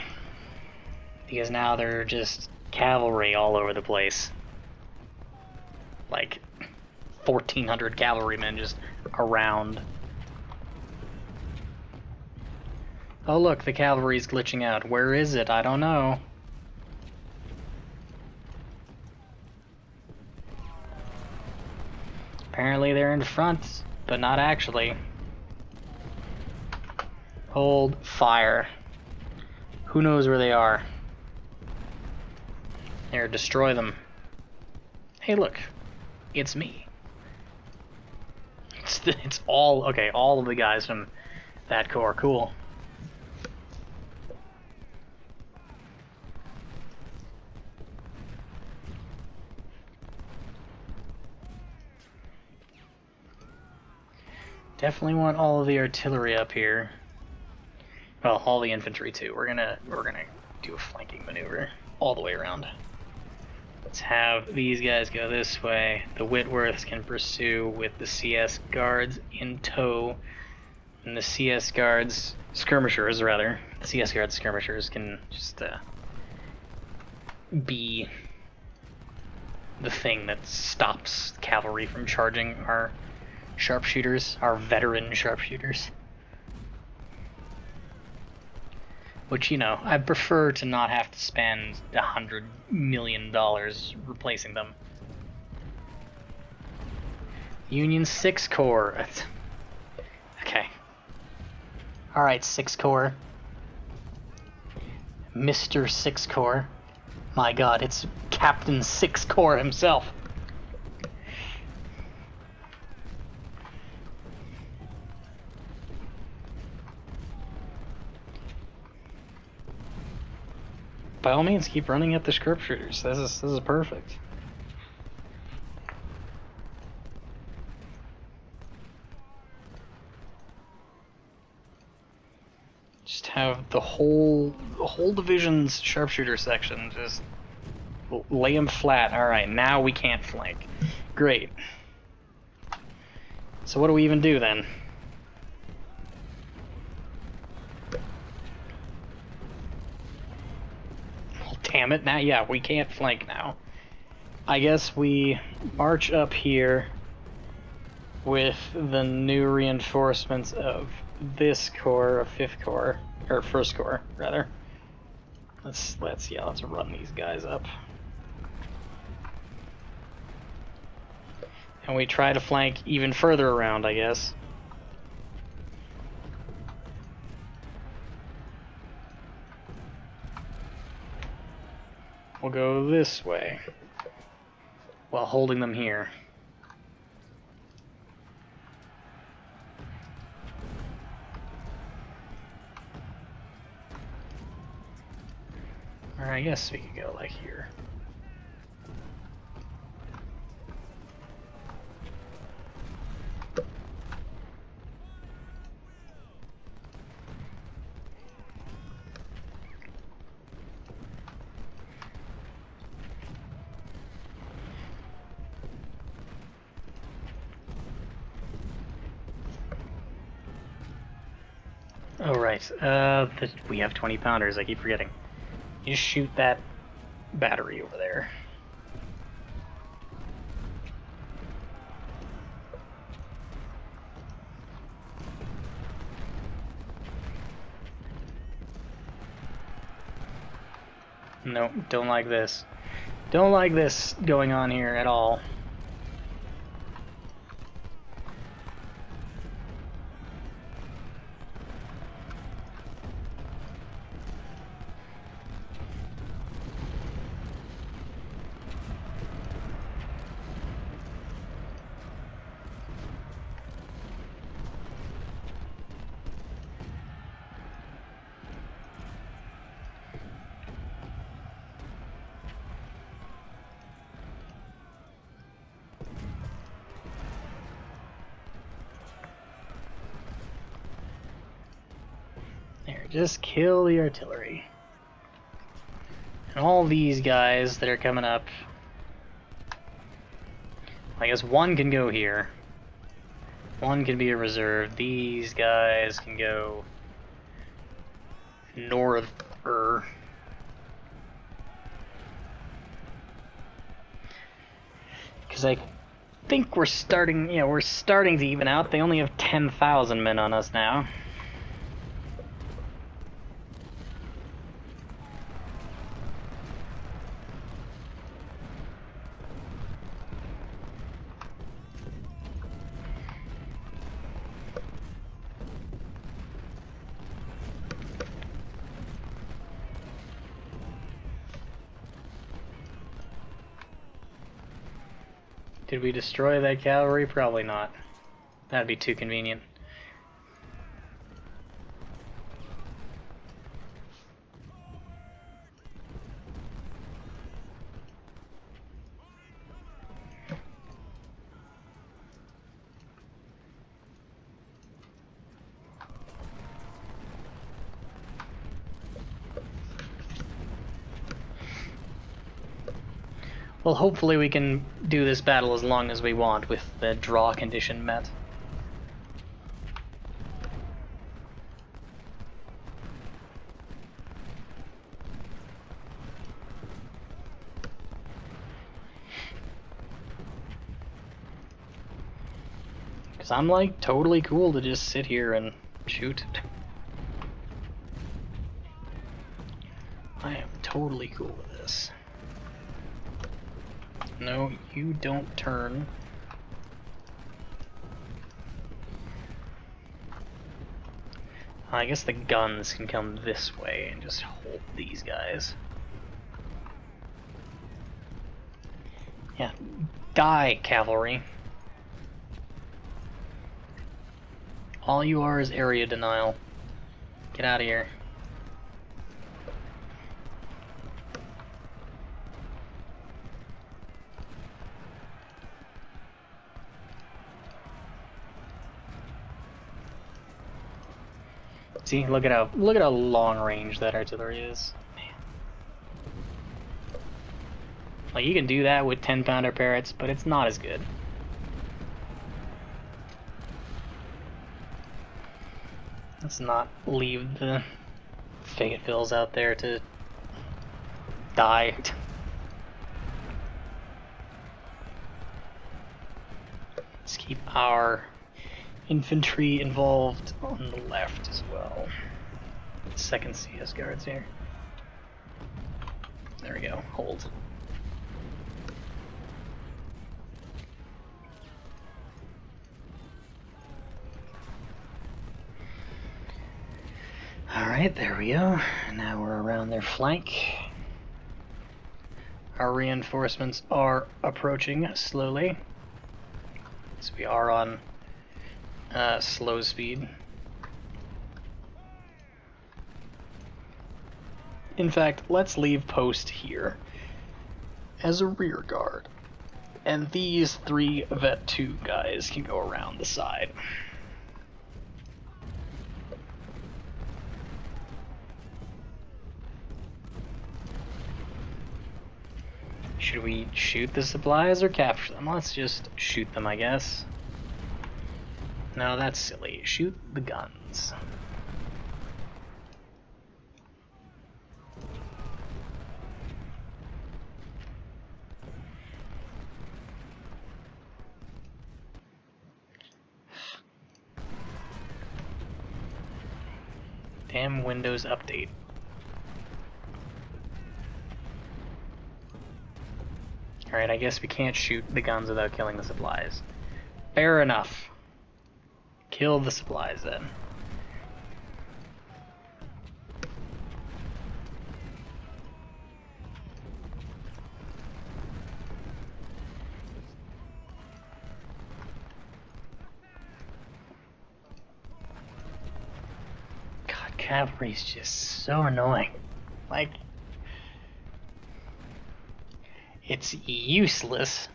Because now they're just cavalry all over the place. Like, 1,400 cavalrymen just around. Oh look, the cavalry's glitching out. Where is it? I don't know. Apparently they're in front, but not actually. Hold fire. Who knows where they are? There, destroy them. Hey look, it's me. It's all, okay, all of the guys from that corps, cool. Definitely want all of the artillery up here. Well, all the infantry too. We're gonna do a flanking maneuver all the way around. Let's have these guys go this way. The Whitworths can pursue with the CS guards in tow, and the CS guards skirmishers rather. The CS guards skirmishers can just be the thing that stops cavalry from charging our sharpshooters, our veteran sharpshooters. Which, you know, I prefer to not have to spend $100 million replacing them. Union 6 Corps. Okay. Alright, 6 Corps. Mr. 6 Corps. My god, it's Captain 6 Corps himself. By all means, keep running at the sharpshooters. This is perfect. Just have the whole division's sharpshooter section just lay them flat. All right, now we can't flank. Great. So what do we even do then? Damn it, now, yeah, we can't flank now. I guess we march up here with the new reinforcements of this corps, of 5th Corps, or 1st Corps, rather. Let's run these guys up. And we try to flank even further around, I guess. We'll go this way while holding them here. Or I guess we could go like here. Oh, right. We have 20 pounders, I keep forgetting. You just shoot that battery over there. No, don't like this. Don't like this going on here at all. There, just kill the artillery. And all these guys that are coming up, I guess one can go here. One can be a reserve. These guys can go north-er. Because I think we're starting, we're starting to even out. They only have 10,000 men on us now. Did we destroy that cavalry? Probably not. That'd be too convenient. Well, hopefully we can do this battle as long as we want with the draw condition met. Because I'm like totally cool to just sit here and shoot. I am totally cool with this. No, you don't turn. I guess the guns can come this way and just hold these guys. Yeah, die, cavalry. All you are is area denial. Get out of here. See, look at how long range that artillery is. Man. Like, you can do that with 10-pounder parrots, but it's not as good. Let's not leave the Fayetteville's out there to die. Let's keep our infantry involved on the left as well. Second CS guards here. There we go. Hold. Alright, there we go. Now we're around their flank. Our reinforcements are approaching slowly. So we are on slow speed. In fact, let's leave post here as a rear guard. And these 3 Vet 2 guys can go around the side. Should we shoot the supplies or capture them? Let's just shoot them, I guess. No, that's silly. Shoot the guns. Damn Windows update. Alright, I guess we can't shoot the guns without killing the supplies. Fair enough. Kill the supplies then. God, cavalry's just so annoying. Like, it's useless.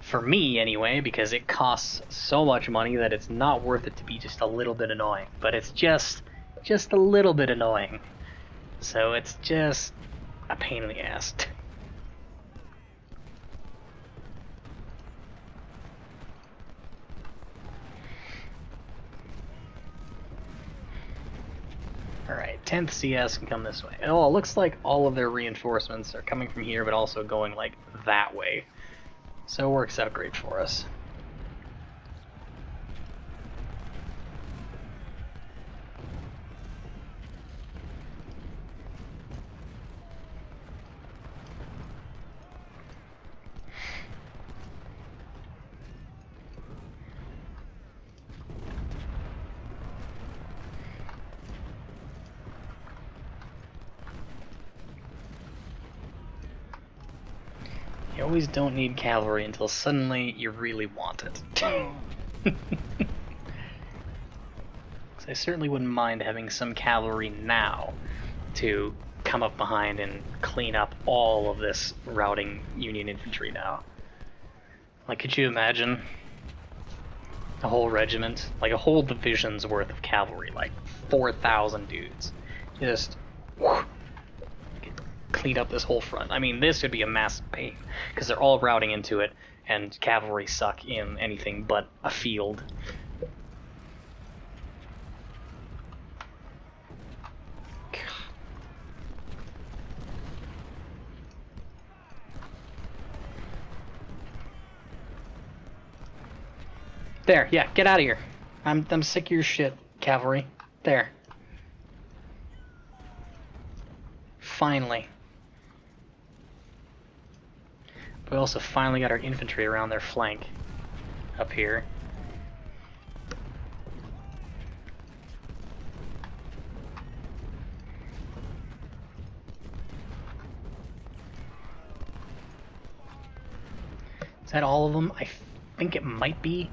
For me, anyway, because it costs so much money that it's not worth it to be just a little bit annoying. But it's just a little bit annoying. So it's just a pain in the ass. Alright, 10th CS can come this way. Oh, it looks like all of their reinforcements are coming from here, but also going, like, that way. So it works out great for us. You always don't need cavalry until suddenly you really want it. I certainly wouldn't mind having some cavalry now to come up behind and clean up all of this routing Union infantry now. Like, could you imagine a whole regiment, like a whole division's worth of cavalry, like 4,000 dudes, just clean up this whole front? I mean, this would be a massive pain, because they're all routing into it, and cavalry suck in anything but a field. There, yeah, get out of here. I'm sick of your shit, cavalry. There. Finally. We also finally got our infantry around their flank up here. Is that all of them? I think it might be.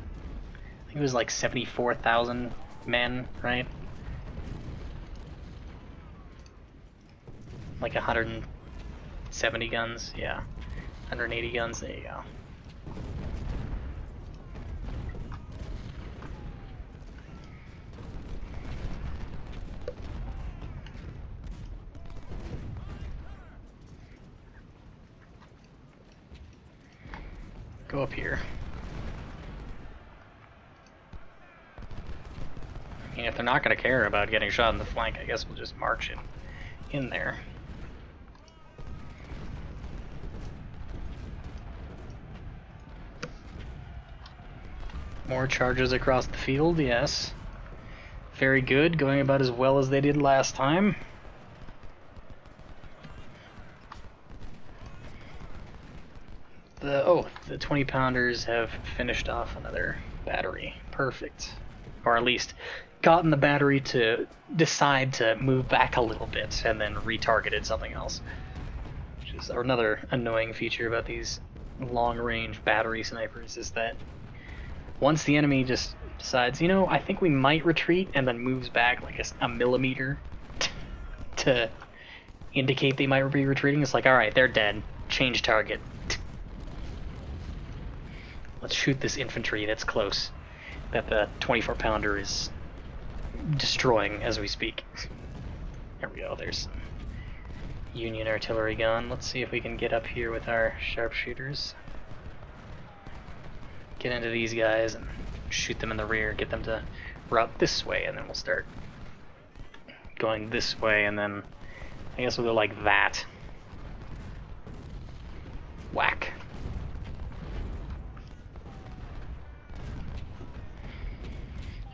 I think it was like 74,000 men, right? Like 170 guns, yeah. 180 guns, there you go. Go up here. I mean, if they're not going to care about getting shot in the flank, I guess we'll just march in there. More charges across the field, yes. Very good, going about as well as they did last time. The 20-pounders have finished off another battery. Perfect. Or at least gotten the battery to decide to move back a little bit and then retargeted something else. Which is another annoying feature about these long-range battery snipers, is that once the enemy just decides, you know, I think we might retreat, and then moves back like a millimeter to indicate they might be retreating, it's like, alright, they're dead. Change target. Let's shoot this infantry that's close, that the 24-pounder is destroying as we speak. There we go, there's some Union artillery gun. Let's see if we can get up here with our sharpshooters. Get into these guys and shoot them in the rear, get them to route this way, and then we'll start going this way, and then I guess we'll go like that. Whack.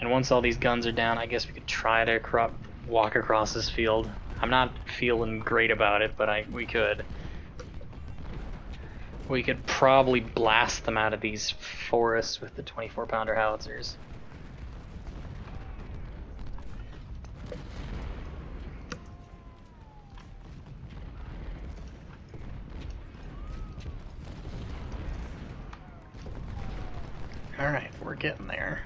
And once all these guns are down, I guess we could try to walk across this field. I'm not feeling great about it, but we could. We could probably blast them out of these forests with the 24-pounder howitzers. Alright, we're getting there.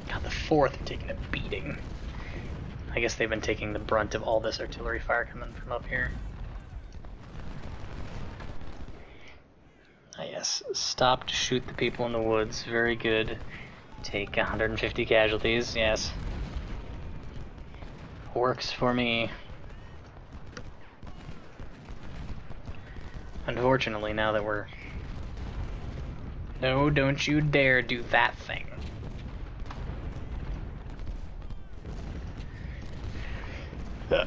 God, the 4th are taking a beating. I guess they've been taking the brunt of all this artillery fire coming from up here. Ah, yes, stop to shoot the people in the woods. Very good. Take 150 casualties, yes. Works for me. Unfortunately, now that we're... No, don't you dare do that thing. Right,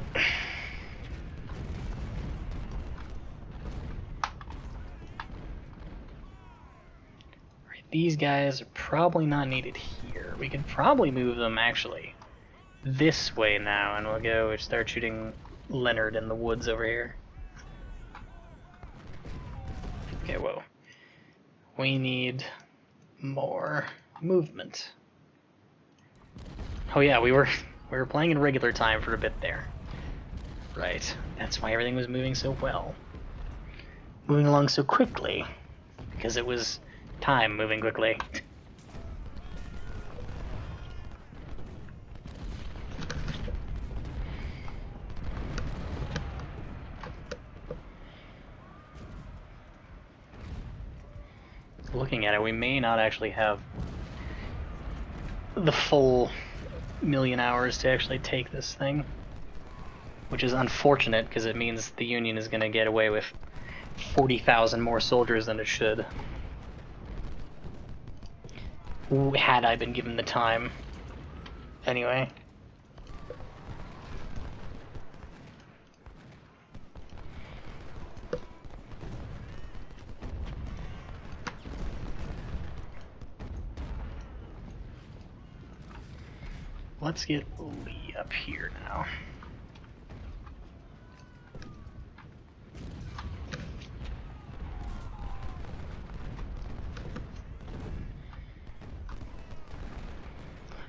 these guys are probably not needed here. We could probably move them, actually, this way now, and we'll go start shooting Leonard in the woods over here. Okay, whoa. We need more movement. Oh yeah, we were playing in regular time for a bit there. Right, that's why everything was moving so well. Moving along so quickly, because it was time moving quickly. Looking at it, we may not actually have the full 1,000,000 hours to actually take this thing, which is unfortunate because it means the Union is going to get away with 40,000 more soldiers than it should. Had I been given the time. Anyway. Let's get Lee up here now.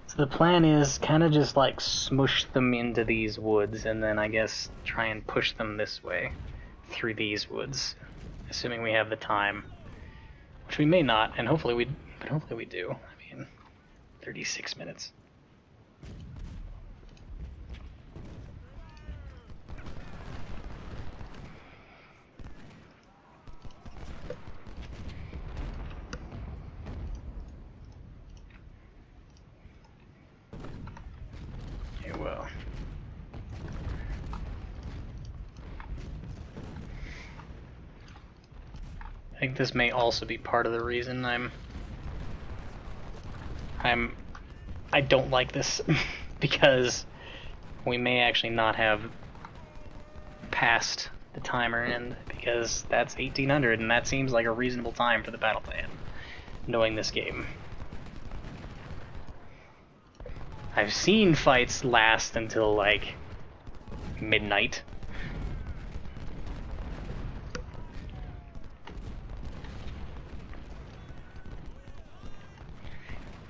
So the plan is kind of just like smush them into these woods and then I guess try and push them this way through these woods, assuming we have the time, which we may not, and hopefully we do. I mean, 36 minutes. Well, I think this may also be part of the reason I don't like this because we may actually not have passed the timer end because that's 1800 and that seems like a reasonable time for the battle to end, knowing this game. I've seen fights last until, like, midnight.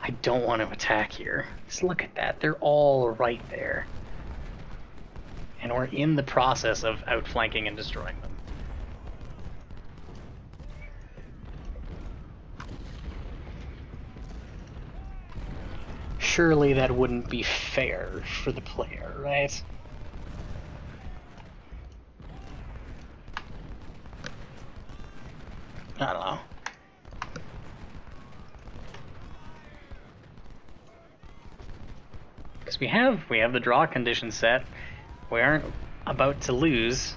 I don't want to attack here. Just look at that. They're all right there. And we're in the process of outflanking and destroying them. Surely that wouldn't be fair for the player, right? I don't know. Because we have the draw condition set. We aren't about to lose.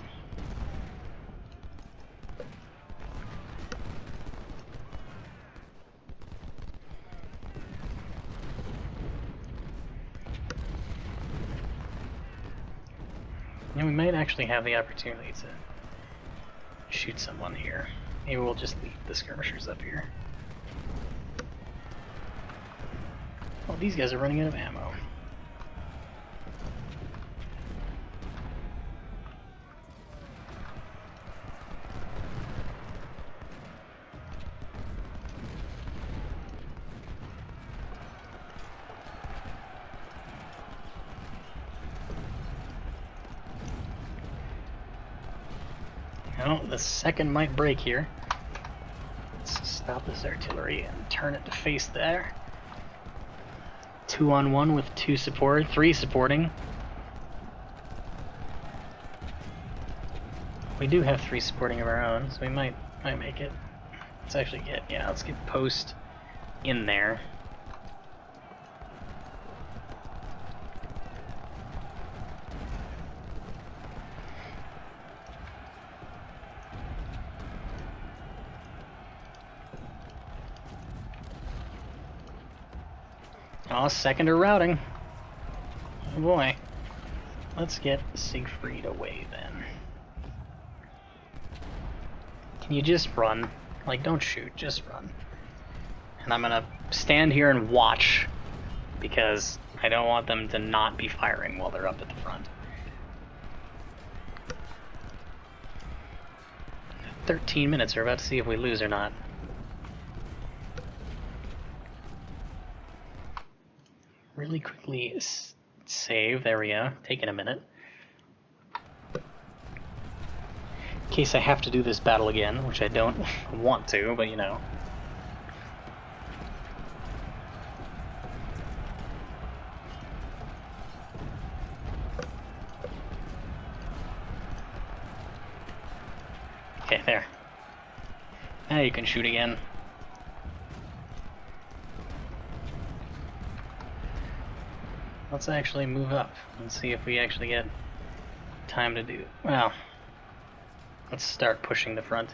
And we might actually have the opportunity to shoot someone here. Maybe we'll just leave the skirmishers up here. Oh, these guys are running out of ammo. No, the second might break here. Let's stop this artillery and turn it to face there. 2-on-1 with 2 support, 3 supporting. We do have 3 supporting of our own, so we might make it. Let's actually let's get post in there. Oh, secondary routing. Oh boy. Let's get Siegfried away then. Can you just run? Like, don't shoot, just run. And I'm gonna stand here and watch, because I don't want them to not be firing while they're up at the front. 13 minutes, we're about to see if we lose or not. Really quickly save, there we go, taking a minute. In case I have to do this battle again, which I don't want to, but you know. Okay, there. Now you can shoot again. Let's actually move up and see if we actually get time to do. Well, let's start pushing the front.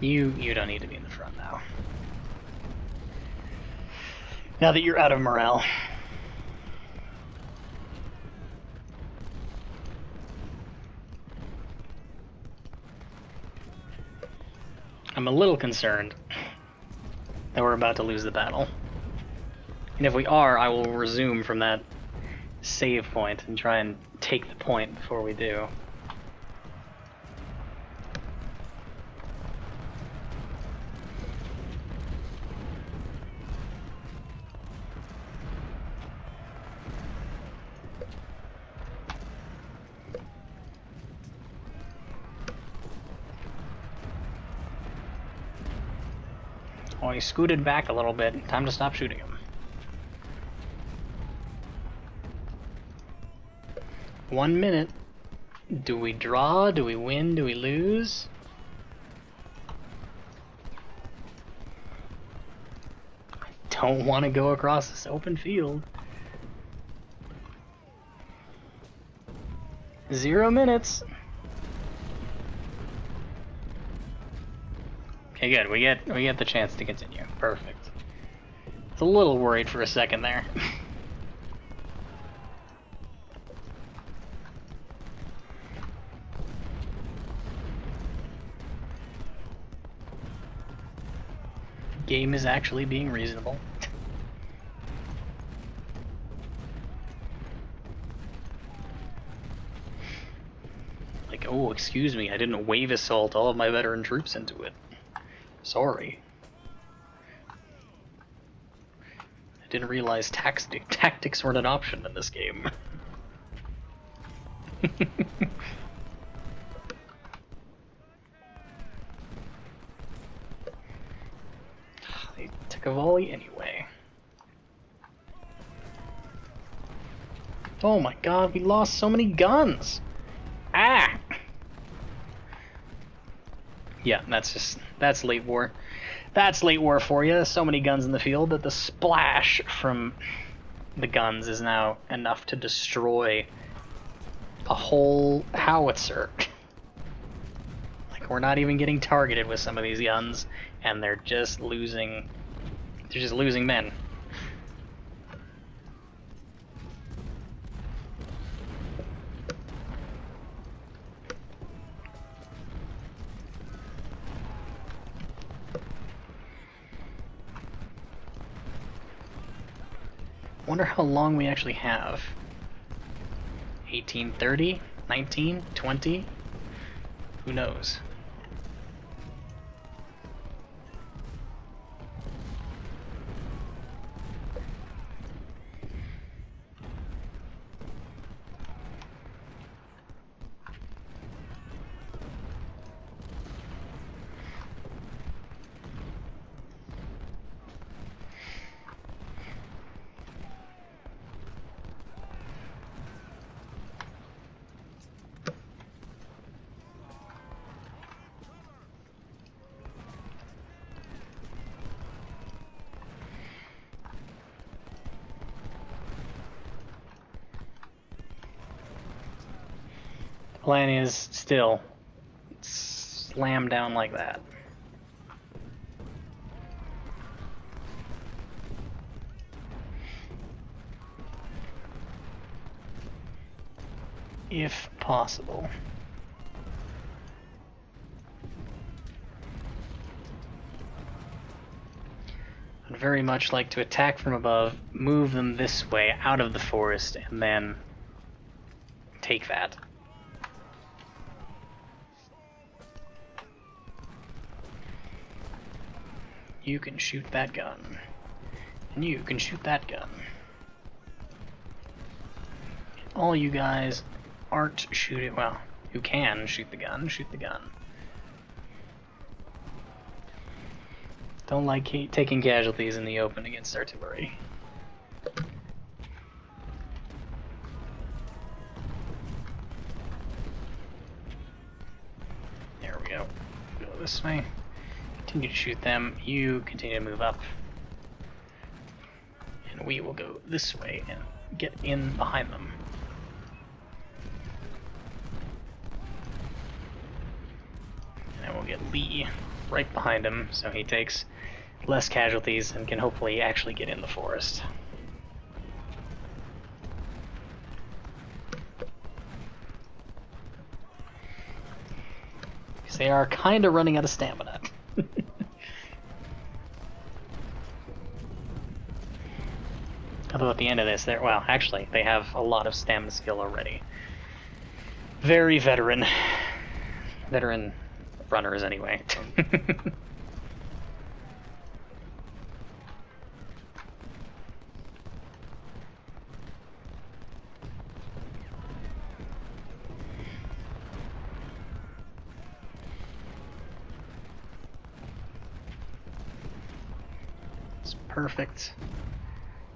You don't need to be in the front now. Now that you're out of morale. I'm a little concerned that we're about to lose the battle. And if we are, I will resume from that save point and try and take the point before we do. Oh, he scooted back a little bit. Time to stop shooting him. 1 minute. Do we draw? Do we win? Do we lose? I don't want to go across this open field. 0 minutes. Okay, good. We get the chance to continue. Perfect. It's a little worried for a second there. Game is actually being reasonable. Like, oh, excuse me, I didn't wave assault all of my veteran troops into it. Sorry. I didn't realize tactics weren't an option in this game. They took a volley anyway. Oh my god, we lost so many guns! Ah! Yeah, that's late war. That's late war for you. So many guns in the field that the splash from the guns is now enough to destroy a whole howitzer. Like, we're not even getting targeted with some of these guns, and they're just losing men. Wonder how long we actually have. 1830? 19? 20? Who knows? Plan is still slam down like that. If possible. I'd very much like to attack from above, move them this way out of the forest, and then take that. You can shoot that gun. And you can shoot that gun. All you guys aren't shooting, well, who can shoot the gun, shoot the gun. Don't like taking casualties in the open against artillery. There we go. Go this way. Continue to shoot them. You continue to move up. And we will go this way and get in behind them. And we'll get Lee right behind him, so he takes less casualties and can hopefully actually get in the forest. Because they are kind of running out of stamina. Although at the end of this, well, actually, they have a lot of stamina skill already. Very veteran runners, anyway. It's perfect.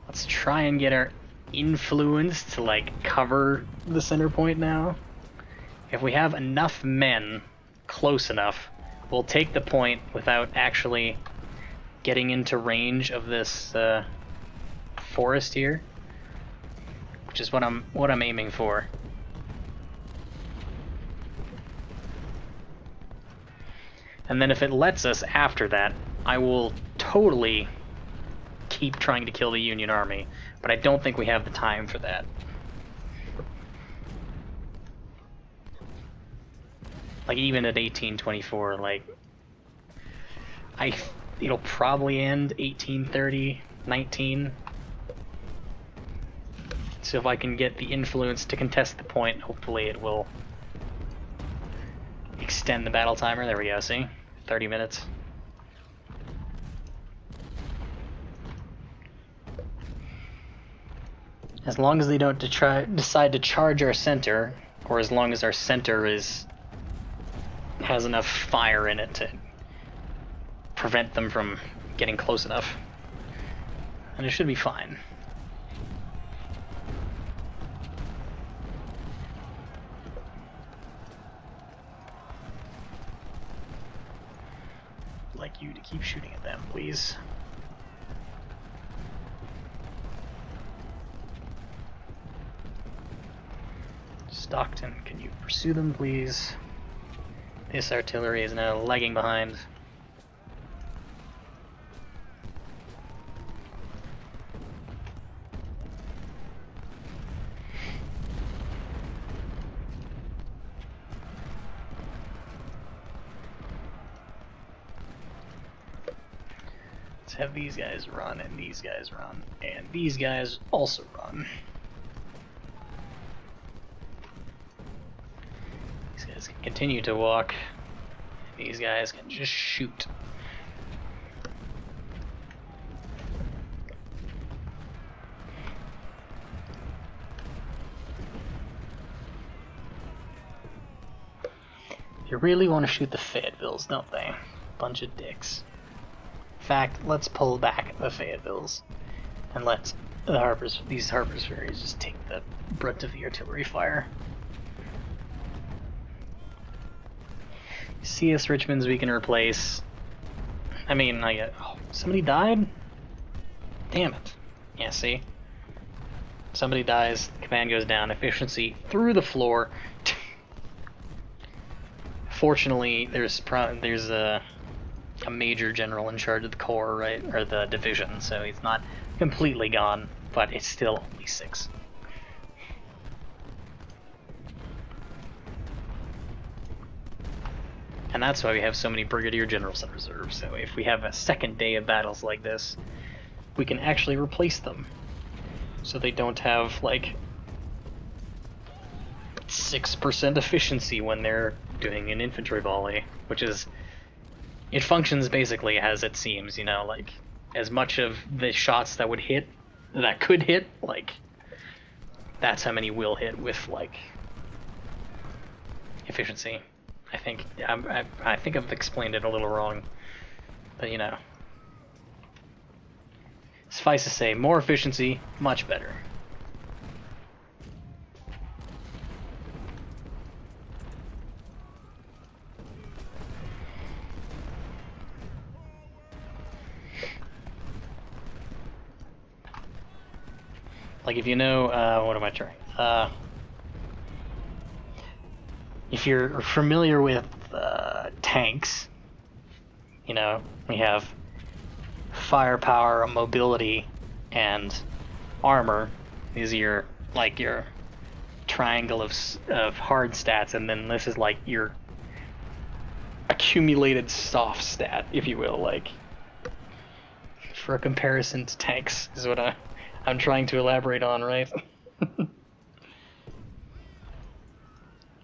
Let's try and get our influence to, like, cover the center point now. If we have enough men close enough, we'll take the point without actually getting into range of this forest here, which is what I'm aiming for. And then if it lets us after that, I will totally keep trying to kill the Union Army, but I don't think we have the time for that. Like, even at 1824, like, it'll probably end 1830, 19. So if I can get the influence to contest the point, hopefully it will extend the battle timer. There we go, see? 30 minutes. As long as they don't decide to charge our center, or as long as our center has enough fire in it to prevent them from getting close enough, and it should be fine. I'd like you to keep shooting at them, please. Stockton, can you pursue them, please? This artillery is now lagging behind. Let's have these guys run, and these guys run, and these guys also run. These guys can continue to walk. These guys can just shoot. They really want to shoot the Fayettevilles, don't they? Bunch of dicks. In fact, let's pull back the Fayettevilles and let these Harper's Ferries just take the brunt of the artillery fire. CS Richmonds we can replace. I mean, oh, somebody died? Damn it. Yeah, see? Somebody dies, command goes down, efficiency through the floor. Fortunately, there's a major general in charge of the corps, right, or the division, so he's not completely gone, but it's still only 6. And that's why we have so many brigadier generals in reserve. So if we have a second day of battles like this, we can actually replace them, so they don't have like 6% efficiency when they're doing an infantry volley, which is, it functions basically as it seems, you know, like as much of the shots that could hit, like that's how many will hit with like efficiency. I think I've explained it a little wrong, but you know, suffice to say, more efficiency, much better. Like, if you know, what am I trying? If you're familiar with tanks, you know, we have firepower, mobility, and armor. These are your triangle of hard stats, and then this is like your accumulated soft stat, if you will, like for a comparison to tanks is what I'm trying to elaborate on, right?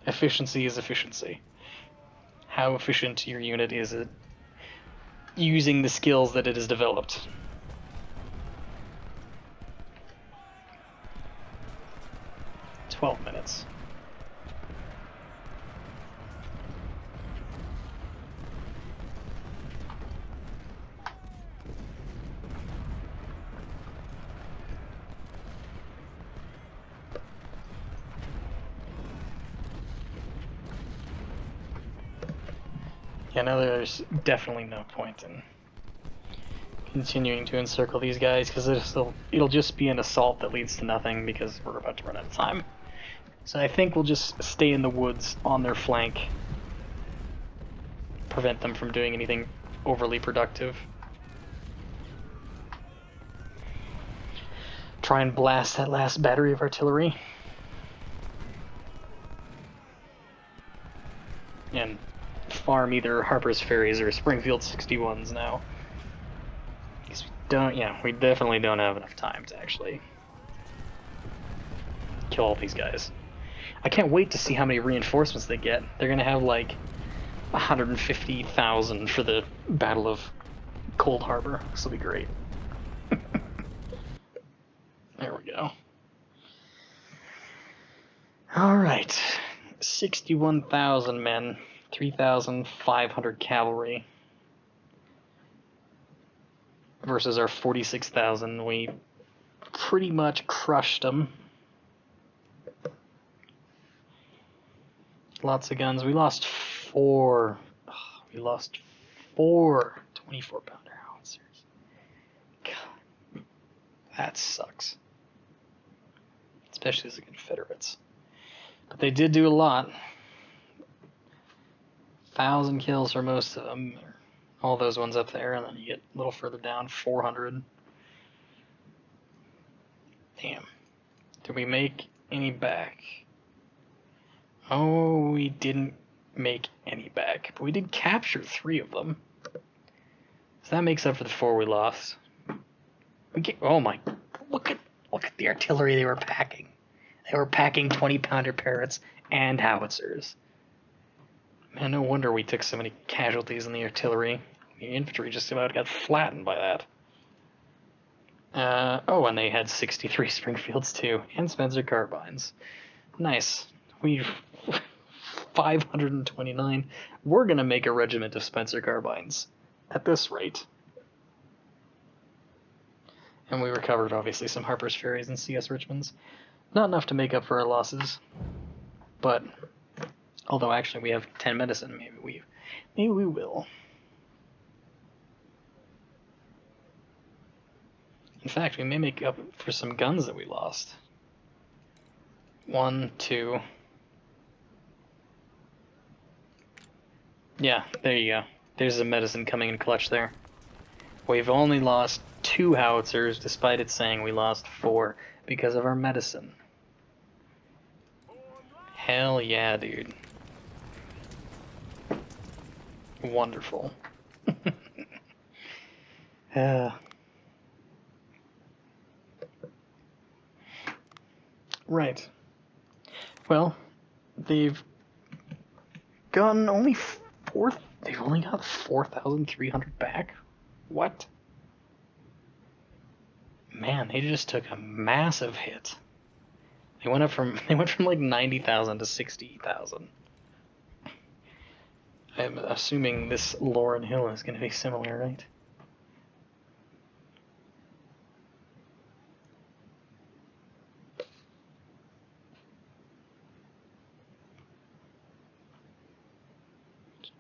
Efficiency is efficiency. How efficient your unit is at using the skills that it has developed. $12 minutes. Yeah, no, there's definitely no point in continuing to encircle these guys, because it'll just be an assault that leads to nothing, because we're about to run out of time. So I think we'll just stay in the woods on their flank, prevent them from doing anything overly productive. Try and blast that last battery of artillery. And farm either Harper's Ferries or Springfield 61s now. Because we definitely don't have enough time to actually kill all these guys. I can't wait to see how many reinforcements they get. They're gonna have like 150,000 for the Battle of Cold Harbor. This will be great. There we go. Alright. 61,000 men. 3,500 cavalry. Versus our 46,000. We pretty much crushed them. Lots of guns. We lost 4. We lost 4 24-pounder howitzers. God, that sucks. Especially as the Confederates. But they did do a lot. 1,000 kills for most of them. All those ones up there, and then you get a little further down, 400. Damn. Did we make any back? Oh, we didn't make any back, but we did capture 3 of them. So that makes up for the 4 we lost. Oh my! Look at the artillery they were packing. They were packing 20-pounder parrots and howitzers. Man, no wonder we took so many casualties in the artillery. The infantry just about got flattened by that. Oh, and they had 63 Springfields too, and Spencer carbines. Nice. We've 529. We're gonna make a regiment of Spencer carbines at this rate. And we recovered, obviously, some Harper's Ferries and CS Richmonds. Not enough to make up for our losses, but although actually we have 10 medicine, maybe we will. In fact, we may make up for some guns that we lost. 1, 2. Yeah, there you go. There's a medicine coming in clutch there. We've only lost 2 howitzers, despite it saying we lost 4 because of our medicine. Hell yeah, dude. Wonderful. Right. Well, they've gotten only 4. They've only got 4,300 back. What? Man, they just took a massive hit. They went from like 90,000 to 60,000. I'm assuming this Lauren Hill is going to be similar, right?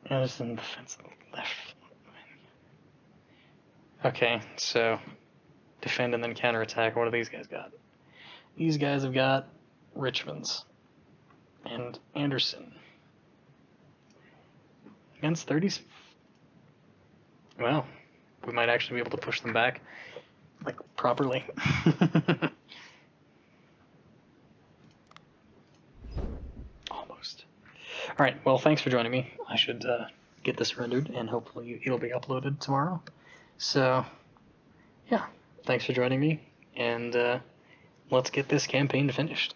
Just in defense of the left. Okay, so defend and then counterattack. What do these guys got? These guys have got Richmonds and Anderson. Against 30s. Well, we might actually be able to push them back, like, properly. Almost. Alright, well, thanks for joining me. I should get this rendered, and hopefully it'll be uploaded tomorrow. So, yeah, thanks for joining me, and let's get this campaign finished.